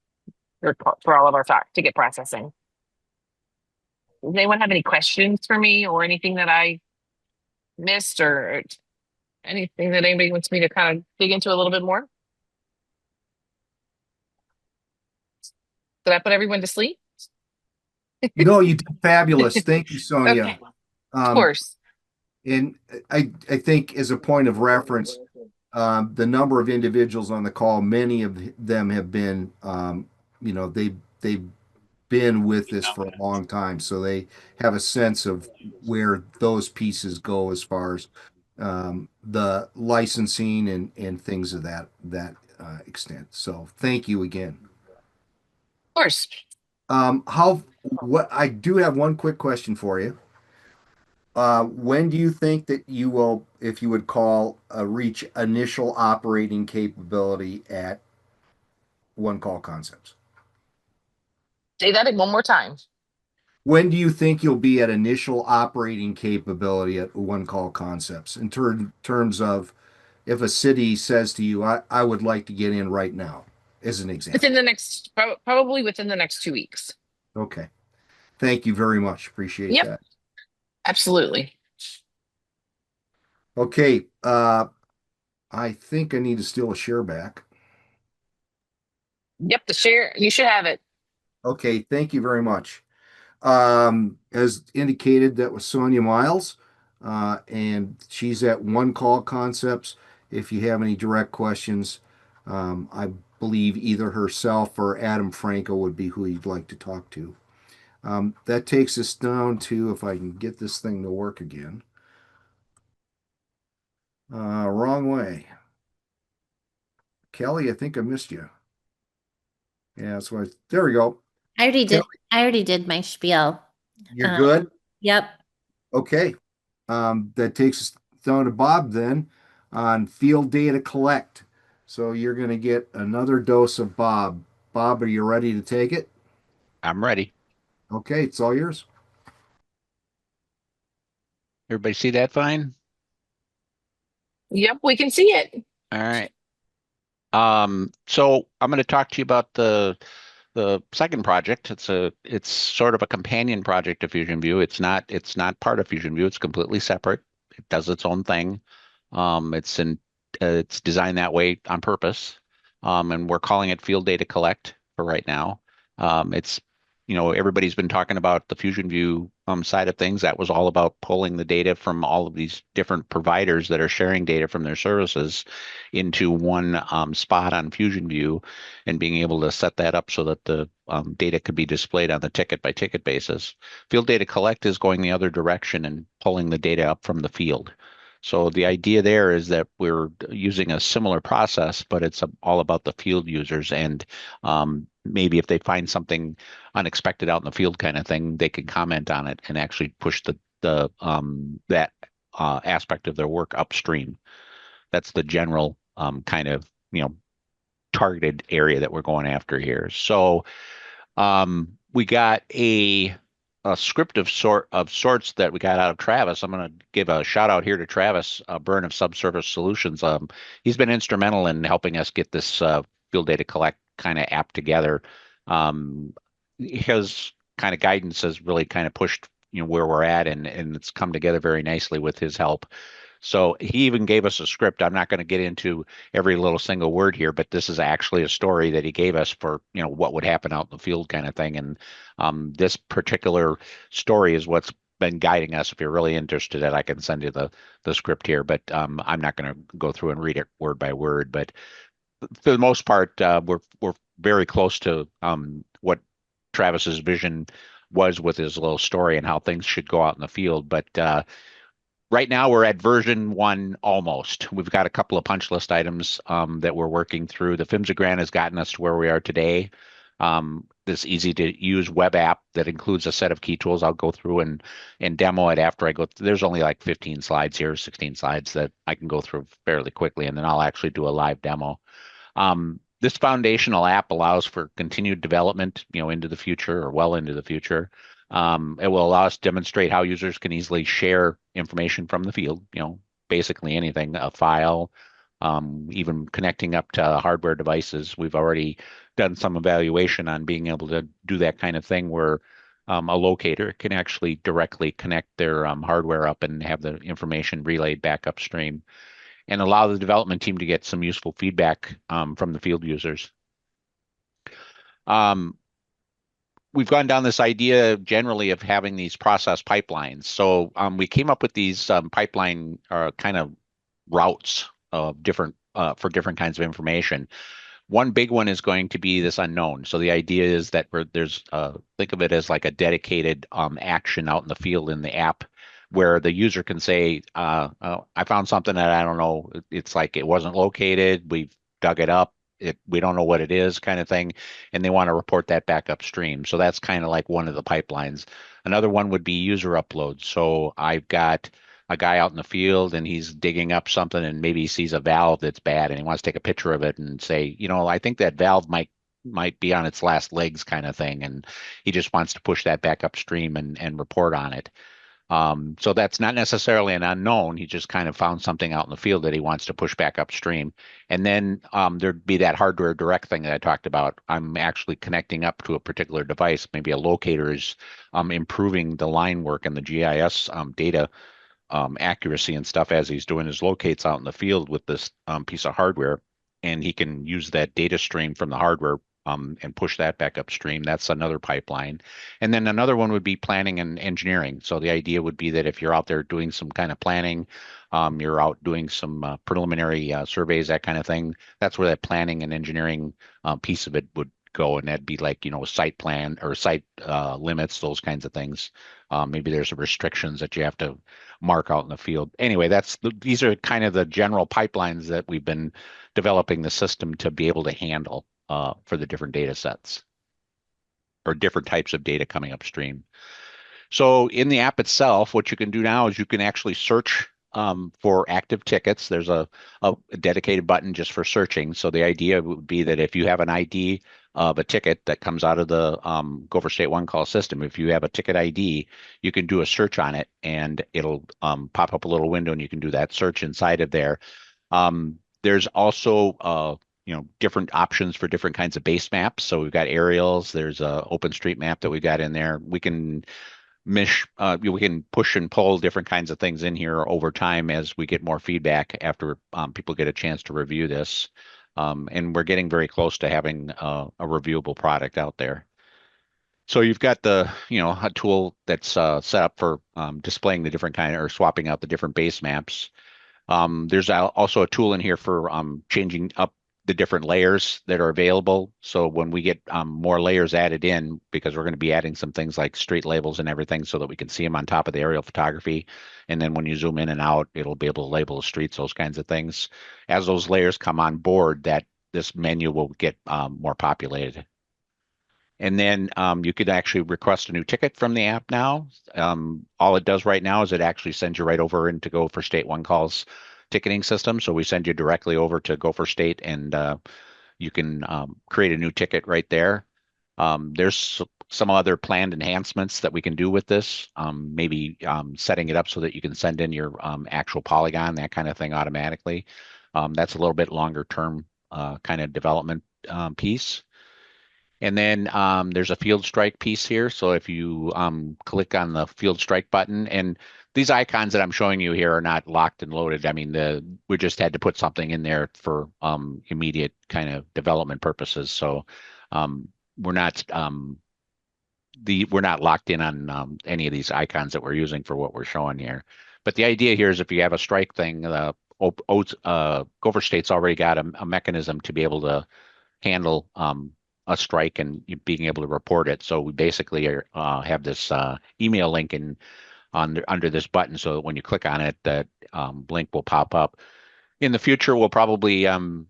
for all of our ticket processing. Does anyone have any questions for me or anything that I missed or anything that anybody wants me to kind of dig into a little bit more? Did I put everyone to sleep? No, you did fabulous. Thank you, Sonia. Okay, of course. And I think as a point of reference, the number of individuals on the call, many of them have been, they've been with this for a long time, so they have a sense of where those pieces go as far as the licensing and things of that extent. So thank you again. Of course. What I do have one quick question for you. When do you think that you will, if you would call, reach initial operating capability at One Call Concepts? Say that one more time. When do you think you'll be at initial operating capability at One Call Concepts in terms of if a city says to you, I would like to get in right now, as an example? Within the next, probably within the next 2 weeks. Okay. Thank you very much. Appreciate Yep, that. absolutely. Okay. I think I need to steal a share back. Yep, the share, you should have it. Okay. Thank you very much. As indicated, that was Sonia Miles, and she's at One Call Concepts. If you have any direct questions, I believe either herself or Adam Franco would be who you'd like to talk to. That takes us down to, if I can get this thing to work again. Wrong way. Kelly, I think I missed you. Yeah, that's why. There we go. I already did my spiel. You're good? Yep. Okay. That takes us down to Bob then on field data collect. So you're going to get another dose of Bob. Bob, are you ready to take it? I'm ready. Okay, it's all yours. Everybody see that fine? Yep, we can see it. All right. So I'm going to talk to you about the second project. It's sort of a companion project to FuzionView. It's not part of FuzionView. It's completely separate. It does its own thing. It's designed that way on purpose. And we're calling it Field Data Collect for right now. It's everybody's been talking about the FuzionView side of things. That was all about pulling the data from all of these different providers that are sharing data from their services into one spot on FuzionView and being able to set that up so that the data could be displayed on the ticket by ticket basis. Field Data Collect is going the other direction and pulling the data up from the field. So the idea there is that we're using a similar process, but it's all about the field users, and maybe if they find something unexpected out in the field kind of thing, they can comment on it and actually push that aspect of their work upstream. That's the general kind of targeted area that we're going after here. So we got a script of sorts that we got out of Travis. I'm going to give a shout out here to Travis Byrne of Subsurface Solutions. He's been instrumental in helping us get this field data collect kind of app together. His kind of guidance has really kind of pushed where we're at, and it's come together very nicely with his help. So he even gave us a script. I'm not going to get into every little single word here, but this is actually a story that he gave us for what would happen out in the field kind of thing. And this particular story is what's been guiding us. If you're really interested in it, I can send you the script here, but I'm not going to go through and read it word by word. But for the most part, we're very close to what Travis's vision was with his little story and how things should go out in the field. But right now we're at version 1 almost. We've got a couple of punch list items that we're working through. The PHMSA grant has gotten us to where we are today. This easy to use web app that includes a set of key tools. I'll go through and demo it after I go. There's only like 15 slides here, 16 slides that I can go through fairly quickly, and then I'll actually do a live demo. This foundational app allows for continued development, into the future or well into the future. It will allow us to demonstrate how users can easily share information from the field, basically anything, a file, even connecting up to hardware devices. We've already done some evaluation on being able to do that kind of thing where a locator can actually directly connect their hardware up and have the information relayed back upstream, and allow the development team to get some useful feedback from the field users. We've gone down this idea generally of having these process pipelines. So we came up with these pipeline kind of routes of different for different kinds of information. One big one is going to be this unknown. So the idea is that there's think of it as like a dedicated action out in the field in the app, where the user can say, I found something that I don't know. It's like it wasn't located. We've dug it up. We don't know what it is, kind of thing, and they want to report that back upstream. So that's kind of like one of the pipelines. Another one would be user uploads. So I've got a guy out in the field and he's digging up something, and maybe he sees a valve that's bad and he wants to take a picture of it and say, I think that valve might might be on its last legs kind of thing, and he just wants to push that back upstream and report on it. So that's not necessarily an unknown. He just kind of found something out in the field that he wants to push back upstream. And then there'd be that hardware direct thing that I talked about. I'm actually connecting up to a particular device. Maybe a locator is improving the line work and the GIS data accuracy and stuff as he's doing his locates out in the field with this piece of hardware. And he can use that data stream from the hardware and push that back upstream. That's another pipeline. And then another one would be planning and engineering. So the idea would be that if you're out there doing some kind of planning, you're out doing some preliminary surveys, that kind of thing, that's where that planning and engineering piece of it would go. And that'd be like, site plan or site limits, those kinds of things. Maybe there's restrictions that you have to mark out in the field. Anyway, these are kind of the general pipelines that we've been developing the system to be able to handle for the different data sets or different types of data coming upstream. So in the app itself, what you can do now is you can actually search for active tickets. There's a dedicated button just for searching. So the idea would be that if you have an ID of a ticket that comes out of the Gopher State One Call system, if you have a ticket ID, you can do a search on it, and it'll pop up a little window, and you can do that search inside of there. There's also different options for different kinds of base maps. So we've got aerials. There's a OpenStreetMap that we got in there. We can we can push and pull different kinds of things in here over time as we get more feedback after people get a chance to review this. And we're getting very close to having a reviewable product out there. So you've got a tool that's set up for displaying the different kind or swapping out the different base maps. There's also a tool in here for changing up the different layers that are available. So when we get more layers added in, because we're going to be adding some things like street labels and everything so that we can see them on top of the aerial photography. And then when you zoom in and out, it'll be able to label the streets, those kinds of things. As those layers come on board, this menu will get more populated. And then you could actually request a new ticket from the app now. All it does right now is it actually sends you right over into Gopher State One Call's ticketing system. So we send you directly over to Gopher State, and you can create a new ticket right there. There's some other planned enhancements that we can do with this, maybe setting it up so that you can send in your actual polygon, that kind of thing automatically. That's a little bit longer term kind of development piece. And then there's a field strike piece here. So if you click on the field strike button, and these icons that I'm showing you here are not locked and loaded. I mean, we just had to put something in there for immediate kind of development purposes. So we're not locked in on any of these icons that we're using for what we're showing here. But the idea here is if you have a strike thing, Gopher State's already got a mechanism to be able to handle a strike and being able to report it. So we basically have this email link under this button, so that when you click on it, that link will pop up. In the future, we'll probably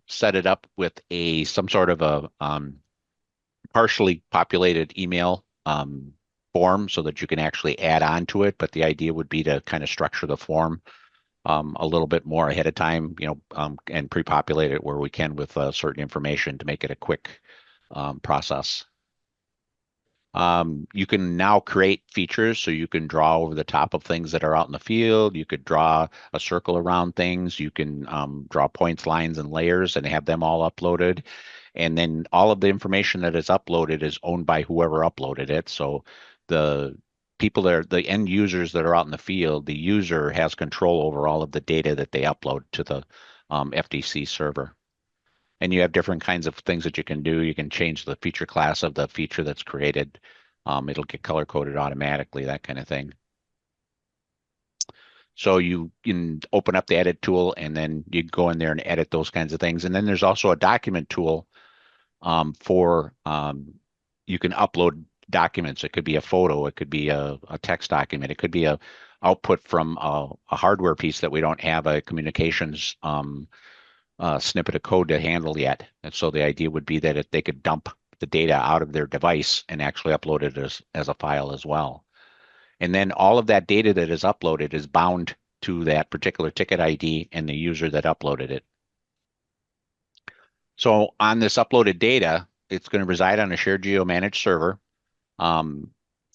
set it up with some sort of a partially populated email form so that you can actually add on to it. But the idea would be to kind of structure the form a little bit more ahead of time, and pre-populate it where we can with certain information to make it a quick process. You can now create features, so you can draw over the top of things that are out in the field. You could draw a circle around things. You can draw points, lines, and layers and have them all uploaded. And then all of the information that is uploaded is owned by whoever uploaded it. So the end users that are out in the field, the user has control over all of the data that they upload to the FDC server. And you have different kinds of things that you can do. You can change the feature class of the feature that's created. It'll get color coded automatically, that kind of thing. So you can open up the edit tool, and then you can go in there and edit those kinds of things. And then there's also a document tool for you can upload documents. It could be a photo, it could be a text document, it could be a output from a hardware piece that we don't have a communications snippet of code to handle yet. And so the idea would be that if they could dump the data out of their device and actually upload it as a file as well. And then all of that data that is uploaded is bound to that particular ticket ID and the user that uploaded it. So on this uploaded data, it's going to reside on a shared geo-managed server.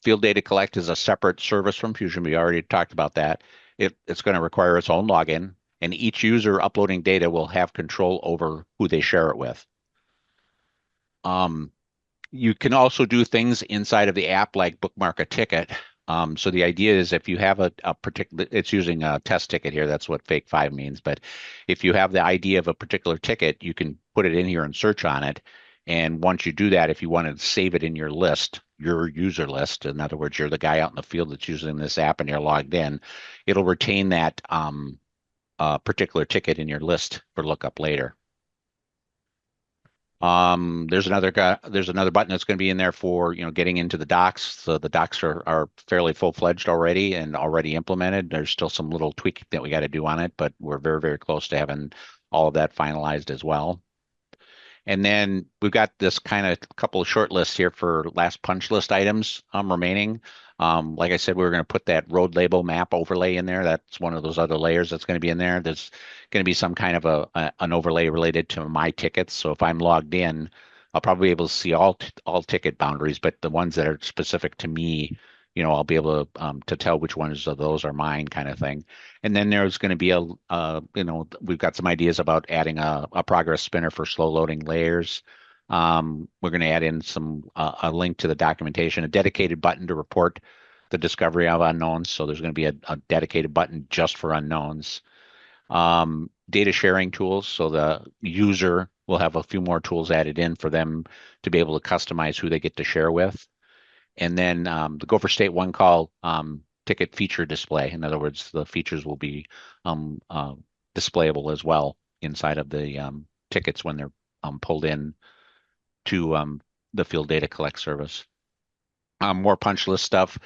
Field Data Collect is a separate service from Fusion. We already talked about that. It's going to require its own login, and each user uploading data will have control over who they share it with. You can also do things inside of the app like bookmark a ticket. So the idea is if you have a particular, it's using a test ticket here, that's what fake 5 means. But if you have the idea of a particular ticket, you can put it in here and search on it. And once you do that, if you want to save it in your list, your user list, in other words, you're the guy out in the field that's using this app and you're logged in, it'll retain that particular ticket in your list for lookup later. There's another button that's going to be in there for, getting into the docs. So the docs are fairly full-fledged already and already implemented. There's still some little tweaking that we got to do on it, but we're very, very close to having all of that finalized as well. And then we've got this kind of couple of short lists here for last punch list items remaining. Like I said, we were going to put that road label map overlay in there. That's one of those other layers that's going to be in there. There's going to be some kind of an overlay related to my tickets. So if I'm logged in, I'll probably be able to see all ticket boundaries, but the ones that are specific to me, I'll be able to tell which ones of those are mine, kind of thing. And then there's going to be we've got some ideas about adding a progress spinner for slow loading layers. We're going to add in a link to the documentation, a dedicated button to report the discovery of unknowns. So there's going to be a dedicated button just for unknowns. Data sharing tools. So the user will have a few more tools added in for them to be able to customize who they get to share with. And then the Gopher State one call ticket feature display. In other words, the features will be displayable as well inside of the tickets when they're pulled in to the Field Data Collect service. More punch list stuff.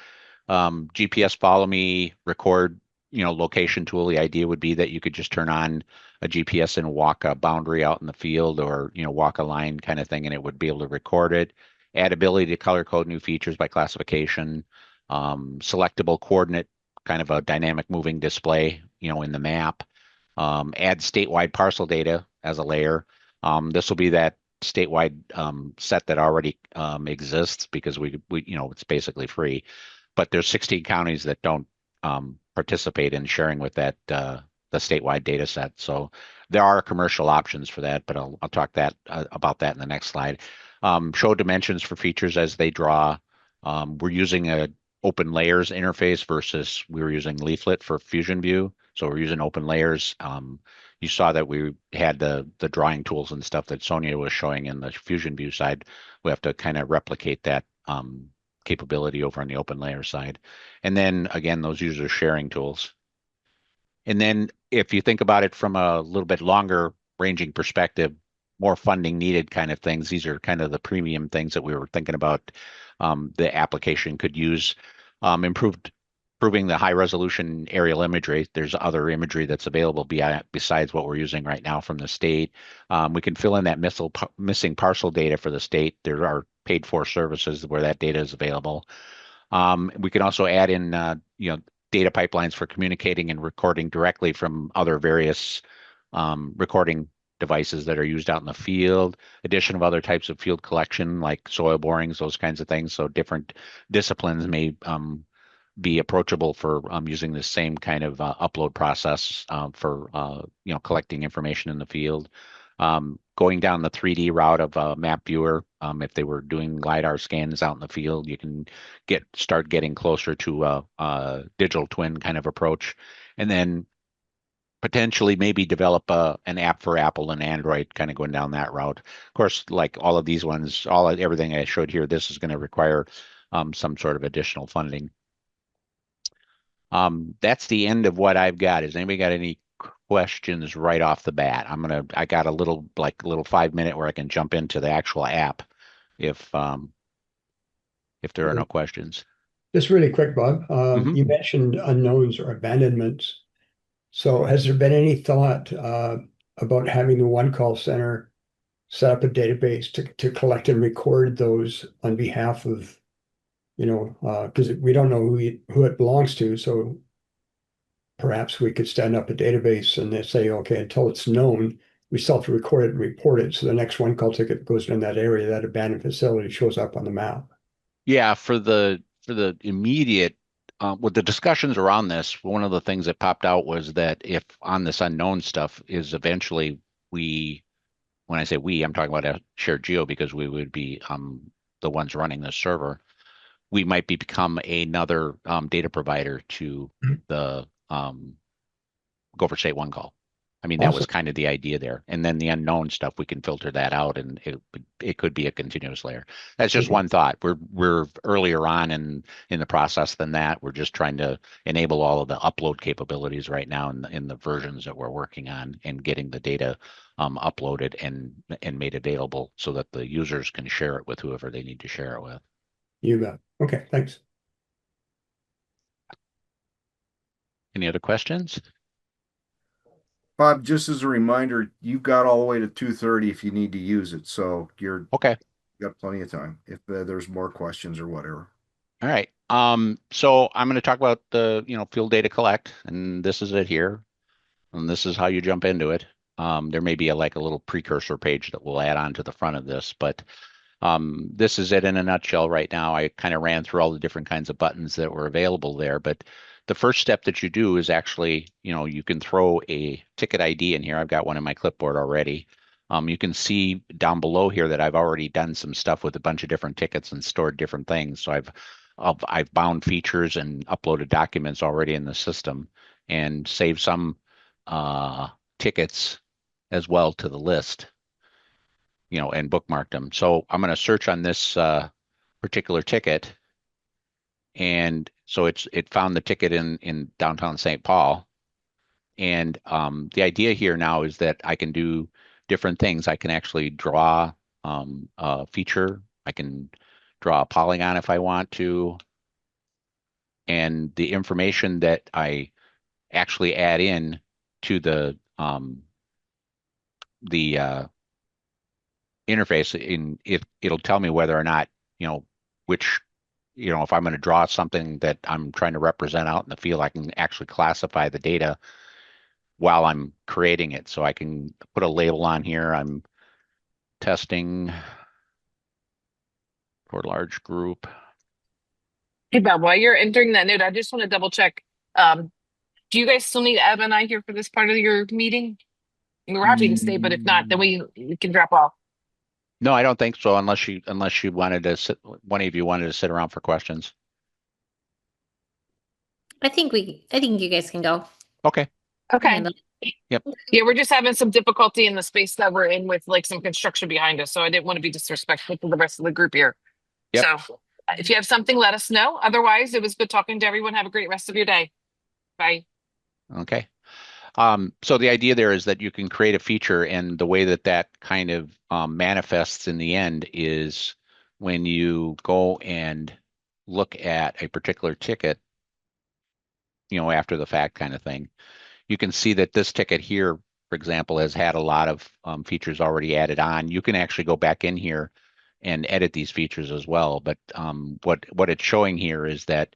GPS follow me, record, location tool. The idea would be that you could just turn on a GPS and walk a boundary out in the field, or walk a line kind of thing, and it would be able to record it. Add ability to color code new features by classification. Selectable coordinate, kind of a dynamic moving display, in the map. Add statewide parcel data as a layer. This will be that statewide set that already exists, because we it's basically free, but there's 16 counties that don't participate in sharing with that the statewide data set. So there are commercial options for that, but I'll talk about that in the next slide. Show dimensions for features as they draw. We're using a open layers interface versus we were using leaflet for FuzionView. So we're using open layers. You saw that we had the drawing tools and stuff that Sonia was showing in the FuzionView side. We have to kind of replicate that capability over on the open layer side. And then again, those user sharing tools. And then if you think about it from a little bit longer ranging perspective, more funding needed kind of things. These are kind of the premium things that we were thinking about the application could use. Improving the high resolution aerial imagery. There's other imagery that's available besides what we're using right now from the state. We can fill in that missing parcel data for the state. There are paid for services where that data is available. We can also add in data pipelines for communicating and recording directly from other various recording devices that are used out in the field, addition of other types of field collection like soil borings, those kinds of things. So different disciplines may be approachable for using the same kind of upload process for collecting information in the field. Going down the 3D route of a map viewer, if they were doing LiDAR scans out in the field, you can start getting closer to a digital twin kind of approach, and then potentially maybe develop an app for Apple and Android, kind of going down that route. Of course, like all of these ones, everything I showed here, this is going to require some sort of additional funding. That's the end of what I've got. Has anybody got any questions right off the bat? I got a little 5-minute where I can jump into the actual app if there are no questions. Just really quick, Bob. Mhm. You mentioned unknowns or abandonments. So has there been any thought about having the one call center set up a database to collect and record those on behalf of, because we don't know who it belongs to. So perhaps we could stand up a database and they say, okay, until it's known, we still have to record it and report it. So the next one call ticket that goes in that area, that abandoned facility shows up on the map. Yeah, for the immediate with the discussions around this, one of the things that popped out was that if on this unknown stuff is eventually when I say we, I'm talking about a shared geo because we would be the ones running the server. We might become another data provider to the Gopher State One call. I mean, that was Awesome. kind of the idea there. And then the unknown stuff, we can filter that out, and it could be a continuous layer. That's just one thought. We're earlier on in the process than that. We're just trying to enable all of the upload capabilities right now in the versions that we're working on, and getting the data uploaded and made available so that the users can share it with whoever they need to share it with. You bet. Okay, thanks. Any other questions? Bob, just as a reminder, you've got all the way to 2:30 if you need to use it. So you Okay. got plenty of time if there's more questions or whatever. All right. So I'm going to talk about the, field data collect, and this is it here. And this is how you jump into it. There may be a little precursor page that we'll add on to the front of this, but this is it in a nutshell right now. I kind of ran through all the different kinds of buttons that were available there, but the first step that you do is actually, you can throw a ticket ID in here. I've got one in my clipboard already. You can see down below here that I've already done some stuff with a bunch of different tickets and stored different things. So I've bound features and uploaded documents already in the system, and saved some tickets as well to the list, and bookmarked them. So I'm going to search on this particular ticket, and so it found the ticket in downtown St. Paul. And the idea here now is that I can do different things. I can actually draw a feature. I can draw a polygon if I want to. And the information that I actually add in to the interface, it'll tell me whether or not, which, if I'm going to draw something that I'm trying to represent out in the field, I can actually classify the data while I'm creating it. So I can put a label on here. I'm testing for a large group. Hey, Bob, while you're entering that note, I just want to double check. Do you guys still need Evan and I here for this part of your meeting? We're happy to stay, but if not, then we can drop off. No, I don't think so, unless you wanted to sit, one of you wanted to sit around for questions. I think you guys can go. Okay. Okay. Yep. Yeah, we're just having some difficulty in the space that we're in with some construction behind us. So I didn't want to be disrespectful to the rest of the group here. Yep. So if you have something, let us know. Otherwise, it was good talking to everyone. Have a great rest of your day. Bye. Okay. So the idea there is that you can create a feature, and the way that kind of manifests in the end is when you go and look at a particular ticket, after the fact kind of thing, you can see that this ticket here, for example, has had a lot of features already added on. You can actually go back in here and edit these features as well. But what it's showing here is that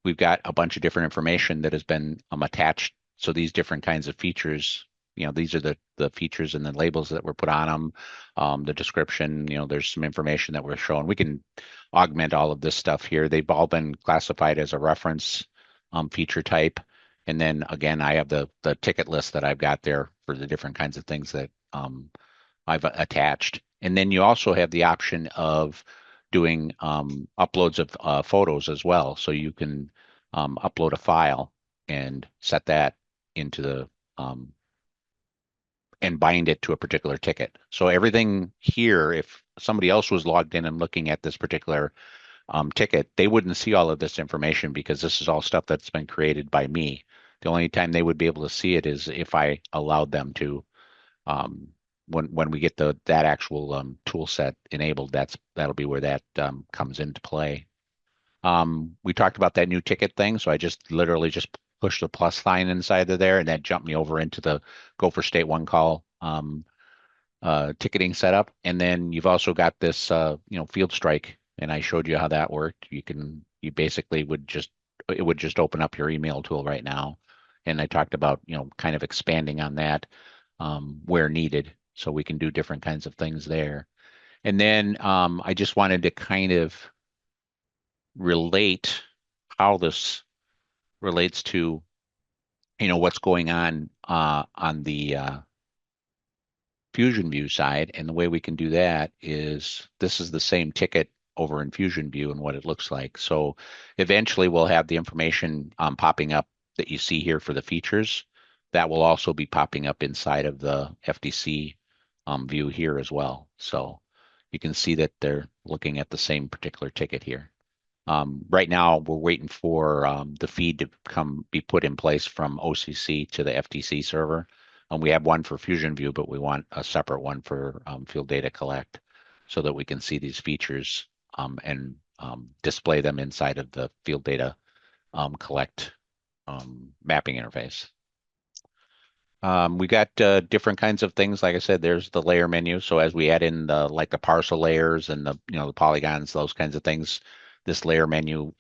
we've got a bunch of different information that has been attached. So these different kinds of features, these are the features and the labels that were put on them, the description, there's some information that we're showing. We can augment all of this stuff here. They've all been classified as a reference feature type. And then again, I have the ticket list that I've got there for the different kinds of things that I've attached. And then you also have the option of doing uploads of photos as well. So you can upload a file and set that into the and bind it to a particular ticket. So everything here, if somebody else was logged in and looking at this particular ticket, they wouldn't see all of this information because this is all stuff that's been created by me. The only time they would be able to see it is if I allowed them to. When we get that actual tool set enabled, that'll be where that comes into play. We talked about that new ticket thing, so I just literally just pushed the plus sign inside of there, and that jumped me over into the Gopher State One call ticketing setup. And then you've also got this field strike, and I showed you how that worked. You basically would just open up your email tool right now, and I talked about kind of expanding on that. where needed. So we can do different kinds of things there. And then I just wanted to kind of relate how this relates to, what's going on the FuzionView side. And the way we can do that is this is the same ticket over in FuzionView and what it looks like. So eventually we'll have the information popping up that you see here for the features. That will also be popping up inside of the FDC view here as well. So you can see that they're looking at the same particular ticket here. Right now, we're waiting for the feed to be put in place from OCC to the FTC server. We have one for FuzionView, but we want a separate one for Field Data Collect so that we can see these features and display them inside of the Field Data Collect mapping interface. We got different kinds of things. Like I said, there's the layer menu. So as we add in the parcel layers and the polygons, those kinds of things, this layer menu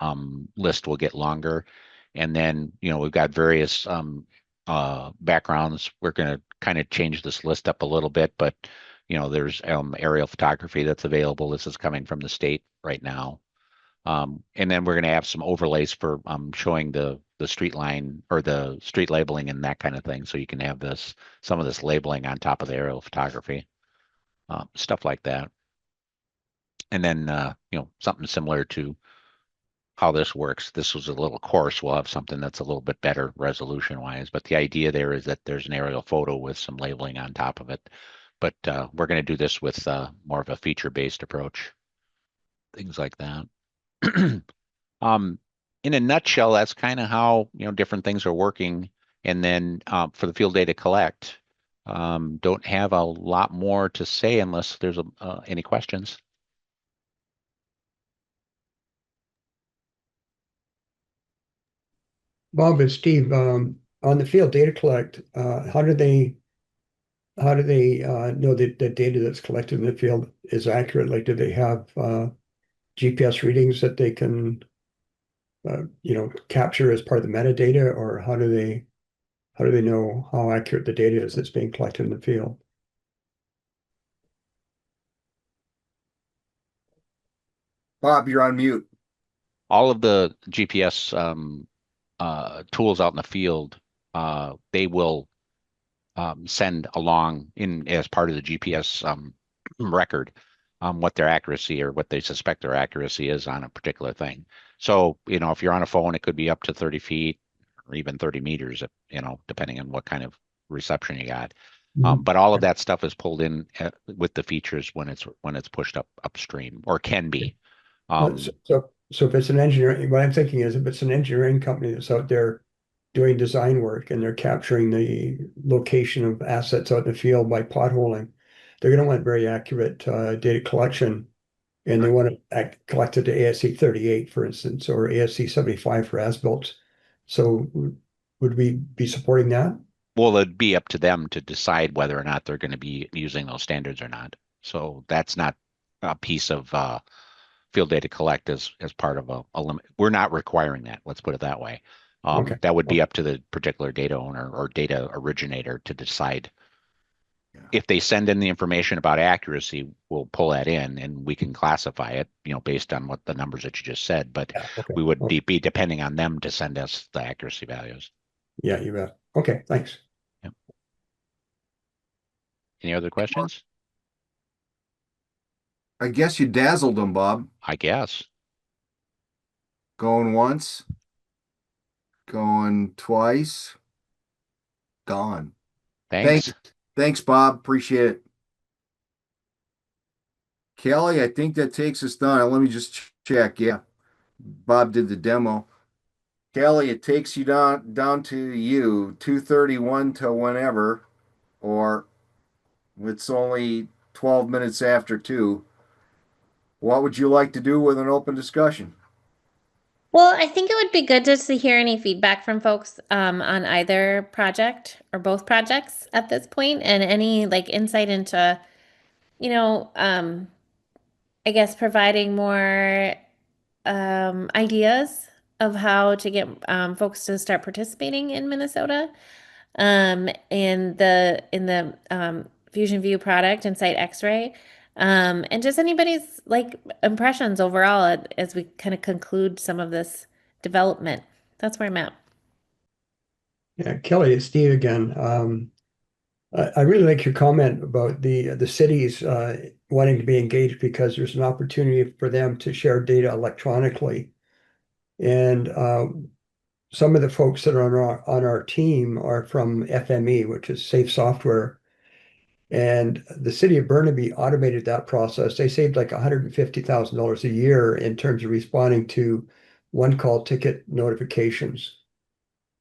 list will get longer. And then we've got various backgrounds. We're going to kind of change this list up a little bit, but there's aerial photography that's available. This is coming from the state right now. And then we're going to have some overlays for showing the street line or the street labeling and that kind of thing. So you can have some of this labeling on top of the aerial photography, stuff like that. And then, something similar to how this works. This was a little coarse. We'll have something that's a little bit better resolution wise. But the idea there is that there's an aerial photo with some labeling on top of it. But we're going to do this with more of a feature-based approach, things like that. In a nutshell, that's kind of how different things are working. And then for the Field Data Collect, don't have a lot more to say unless there's any questions. Bob and Steve, on the Field Data Collect, how do they know that the data that's collected in the field is accurate? Like, do they have GPS readings that they can capture as part of the metadata, or how do they know how accurate the data is that's being collected in the field? Bob, you're on mute. All of the GPS tools out in the field, they will send along as part of the GPS record what their accuracy or what they suspect their accuracy is on a particular thing. So, if you're on a phone, it could be up to 30 feet or even 30 meters, depending on what kind of reception you got. But all of that stuff is pulled in with the features when it's pushed upstream or can be. So if it's an engineering, what I'm thinking is if it's an engineering company that's out there doing design work and they're capturing the location of assets out in the field by potholing, they're going to want very accurate data collection, and they want to collect it to ASC 38, for instance, or ASC 75 for as-built. So would we be supporting that? Well, it'd be up to them to decide whether or not they're going to be using those standards or not. So that's not a piece of Field Data Collect as part of a limit. We're not requiring that. Let's put it that way. Okay. That would be up to the particular data owner or data originator to decide. Yeah. If they send in the information about accuracy, we'll pull that in and we can classify it, based on what the numbers that you just said. But Okay. we would be depending on them to send us the accuracy values. Yeah, you bet. Okay, thanks. Yep. Any other questions? I guess you dazzled them, Bob. I guess. Going once, going twice, gone. Thanks. Thanks, Bob. Appreciate it. Kelly, I think that takes us down. Let me just check. Yeah, Bob did the demo. Kelly, it takes you down to you 2:31 to whenever, or it's only 12 minutes after 2. What would you like to do with an open discussion? Well, I think it would be good just to hear any feedback from folks on either project or both projects at this point, and any insight into, I guess providing more ideas of how to get folks to start participating in Minnesota. in the FuzionView product and Site X-ray. And just anybody's like impressions overall as we kind of conclude some of this development. That's where I'm at. Yeah, Kelly, it's Steve again. I really like your comment about the cities wanting to be engaged because there's an opportunity for them to share data electronically. And some of the folks that are on our team are from FME, which is Safe Software. And the city of Burnaby automated that process. They saved like $150,000 a year in terms of responding to one call ticket notifications.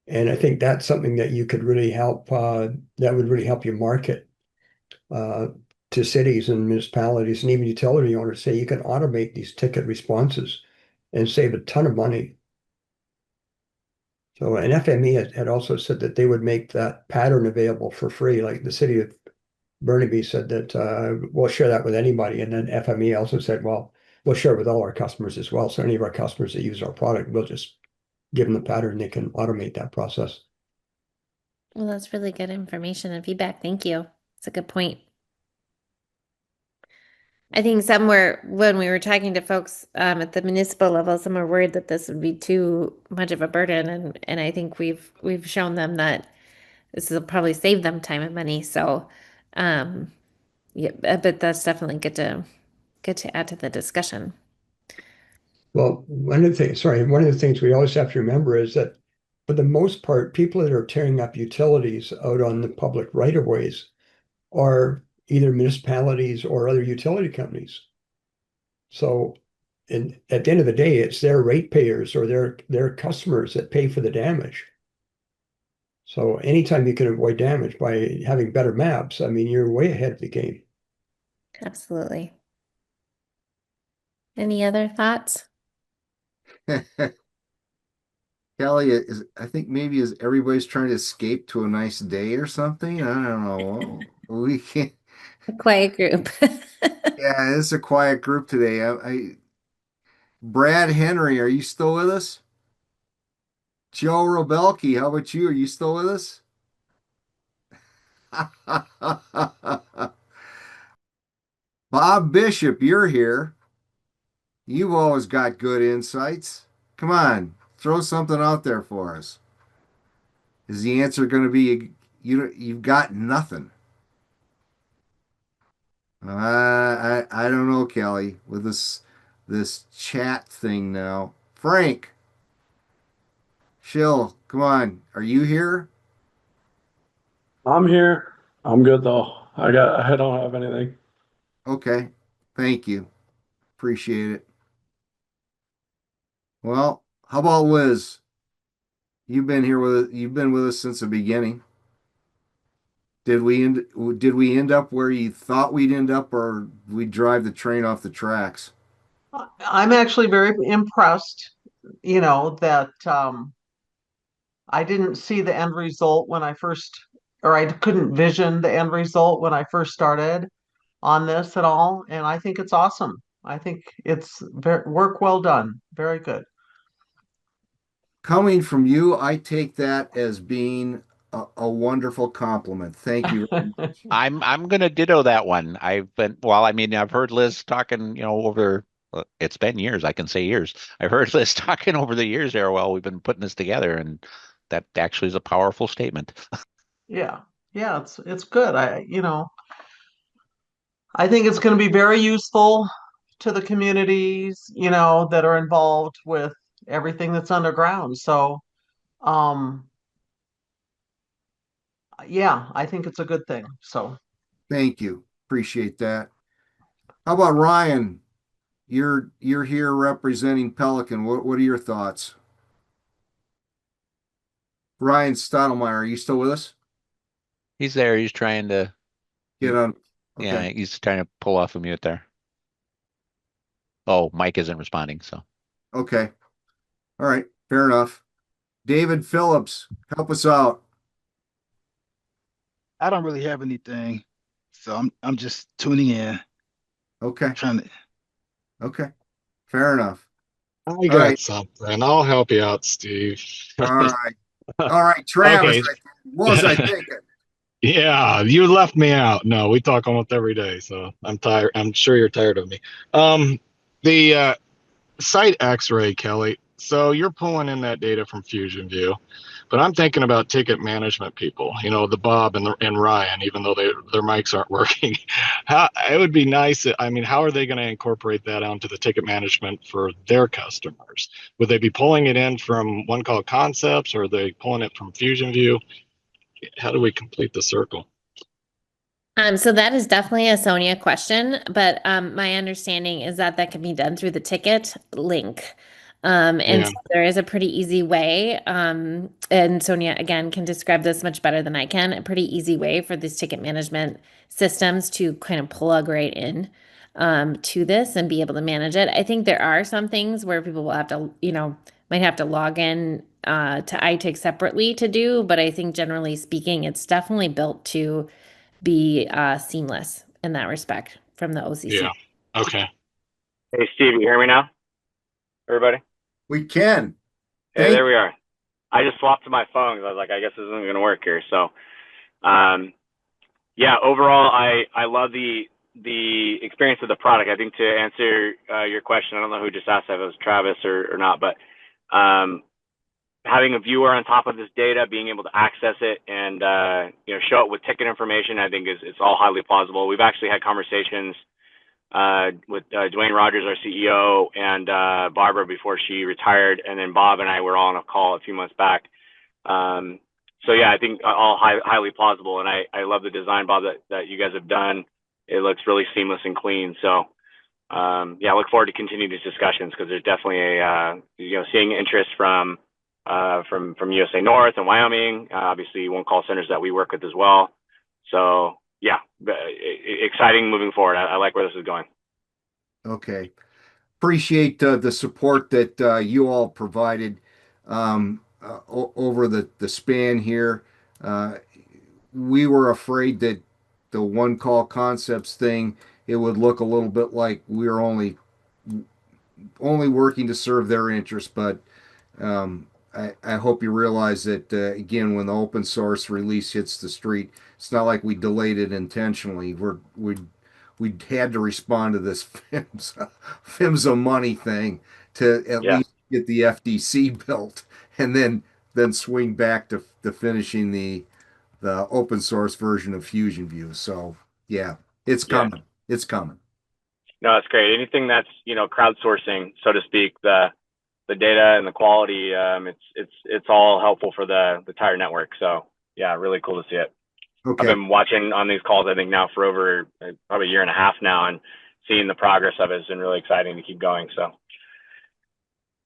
And I think that's something that you could really help, that would really help you market to cities and municipalities and even utility owners. Say you can automate these ticket responses and save a ton of money. So, and FME had also said that they would make that pattern available for free. Like the city of Burnaby said that we'll share that with anybody. And then FME also said, well, we'll share it with all our customers as well. So any of our customers that use our product, we'll just give them the pattern. They can automate that process. Well, that's really good information and feedback. Thank you. It's a good point. I think some were, when we were talking to folks at the municipal level, some were worried that this would be too much of a burden, and I think we've shown them that this will probably save them time and money. So, yeah, but that's definitely good to add to the discussion. Well, one of the things we always have to remember is that for the most part, people that are tearing up utilities out on the public right of ways are either municipalities or other utility companies. So at the end of the day, it's their ratepayers or their customers that pay for the damage. So anytime you can avoid damage by having better maps, I mean, you're way ahead of the game. Absolutely. Any other thoughts? Kelly, I think maybe is everybody's trying to escape to a nice day or something. I don't know. We can't. A quiet group. Yeah, it's a quiet group today. Brad Henry, are you still with us? Joe Robelki, how about you? Are you still with us? Bob Bishop, you're here. You've always got good insights. Come on, throw something out there for us. Is the answer going to be you've got nothing? I don't know, Kelly, with this chat thing now. Frank, Shill, come on. Are you here? I'm here. I'm good though. I don't have anything. Okay. Thank you. Appreciate it. Well, how about Liz? You've been with us since the beginning. Did we end up where you thought we'd end up, or we drive the train off the tracks? I'm actually very impressed, that I didn't see the end result when I first, or I couldn't vision the end result when I first started on this at all. And I think it's awesome. I think it's work well done. Very good. Coming from you, I take that as being a wonderful compliment. Thank you. I'm gonna ditto that one. I mean, I've heard Liz talking, over it's been years, I can say years. I've heard Liz talking over the years there while we've been putting this together, and that actually is a powerful statement. Yeah. Yeah, it's good. I think it's going to be very useful to the communities, that are involved with everything that's underground. So, um, yeah, I think it's a good thing. So, Thank you. Appreciate that. How about Ryan? You're here representing Pelican. What are your thoughts? Ryan Stottlemyre, are you still with us? He's there. He's trying to, Get on. yeah, Okay. he's trying to pull off a mute there. Oh, Mike isn't responding, so. Okay. All right. Fair enough. David Phillips, help us out. I don't really have anything, so I'm just tuning in, Okay. trying to. Okay. Fair enough. I All got right. something. I'll help you out, Steve. All right. All right. Travis, Okay. I Was I thinking? Yeah, you left me out. No, we talk almost every day, so I'm tired. I'm sure you're tired of me. The site X-ray, Kelly. So you're pulling in that data from FuzionView, but I'm thinking about ticket management people. You know, the Bob and Ryan, even though their mics aren't working. How it would be nice. I mean, how are they going to incorporate that onto the ticket management for their customers? Would they be pulling it in from One Call Concepts, or are they pulling it from FuzionView? How do we complete the circle? So that is definitely a Sonia question, but my understanding is that that can be done through the ticket link. And Yeah, so there is a pretty easy way, and Sonia again can describe this much better than I can, a pretty easy way for these ticket management systems to kind of plug right in to this and be able to manage it. I think there are some things where people will have to, might have to log in to iTake separately to do, but I think generally speaking, it's definitely built to be seamless in that respect from the OCC. yeah. Okay. Hey, Steve, you hear me now? Everybody? We can. Hey, Thank there we are. I just swapped to my phone 'cause I was like, I guess this isn't going to work here. So, um, yeah, overall, I love the experience of the product. I think to answer your question, I don't know who just asked if it was Travis or not, but having a viewer on top of this data, being able to access it and show it with ticket information, I think it's all highly plausible. We've actually had conversations with Dwayne Rogers, our CEO, and Barbara before she retired, and then Bob and I were all on a call a few months back. So yeah, I think all highly plausible, and I love the design, Bob, that you guys have done. It looks really seamless and clean. So yeah, I look forward to continuing these discussions because there's definitely seeing interest from USA North and Wyoming, obviously One Call centers that we work with as well. So yeah, exciting moving forward. I like where this is going. Okay. Appreciate the support that you all provided over the span here. We were afraid that the One Call Concepts thing, it would look a little bit like we were only working to serve their interests, but I hope you realize that again, when the open source release hits the street, it's not like we delayed it intentionally. We had to respond to this PHMSA money thing to at Yeah, least get the FDC built, and then swing back to finishing the open source version of FuzionView. So yeah, it's yeah. coming. It's coming. No, that's great. Anything that's crowdsourcing, so to speak, the data and the quality, it's all helpful for the entire network. So yeah, really cool to see it. I've Okay. been watching on these calls, I think now for over probably a year and a half now, and seeing the progress of it has been really exciting to keep going. So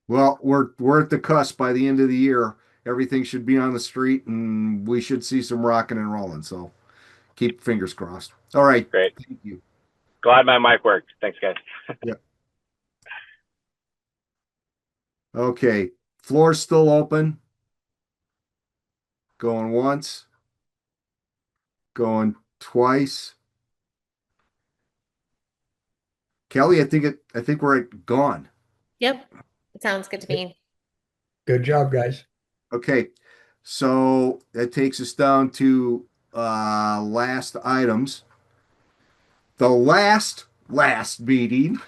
Well, we're at the cusp. By the end of the year, everything should be on the street, and we should see some rocking and rolling. So keep fingers crossed. All right. great. Thank you. Glad my mic worked. Thanks, guys. Yeah. Okay. Floor's still open. Going once. Going twice. Kelly, I think we're at gone. Yep, it sounds good to me. Good job, guys. Okay. So that takes us down to last items. The last meeting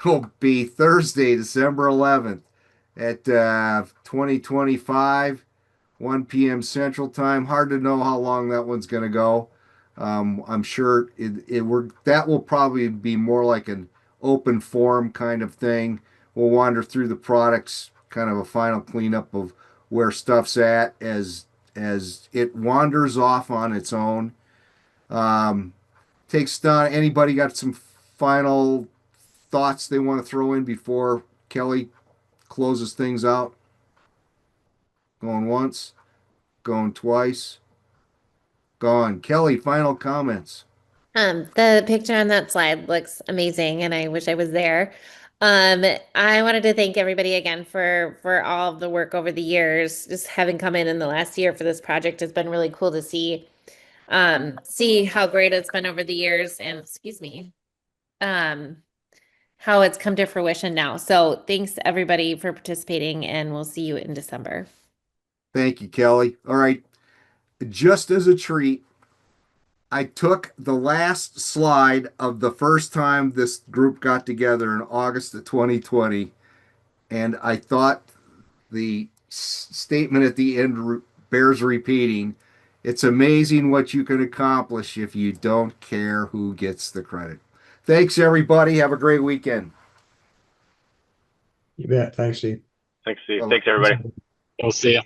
will be Thursday, December 11th at 2025, 1 p.m. Central Time. Hard to know how long that one's going to go. I'm sure that will probably be more like an open forum kind of thing. We'll wander through the products, kind of a final cleanup of where stuff's at as it wanders off on its own. Takes down. Anybody got some final thoughts they want to throw in before Kelly closes things out? Going once, going twice, gone. Kelly, final comments. The picture on that slide looks amazing, and I wish I was there. I wanted to thank everybody again for all of the work over the years. Just having come in the last year for this project has been really cool to see how great it's been over the years, and excuse me, how it's come to fruition now. So thanks everybody for participating, and we'll see you in December. Thank you, Kelly. All right. Just as a treat, I took the last slide of the first time this group got together in August of 2020, and I thought the statement at the end bears repeating. It's amazing what you can accomplish if you don't care who gets the credit. Thanks, everybody. Have a great weekend. You bet. Thanks, Steve. Thanks, Steve. Thanks, everybody. We'll see ya.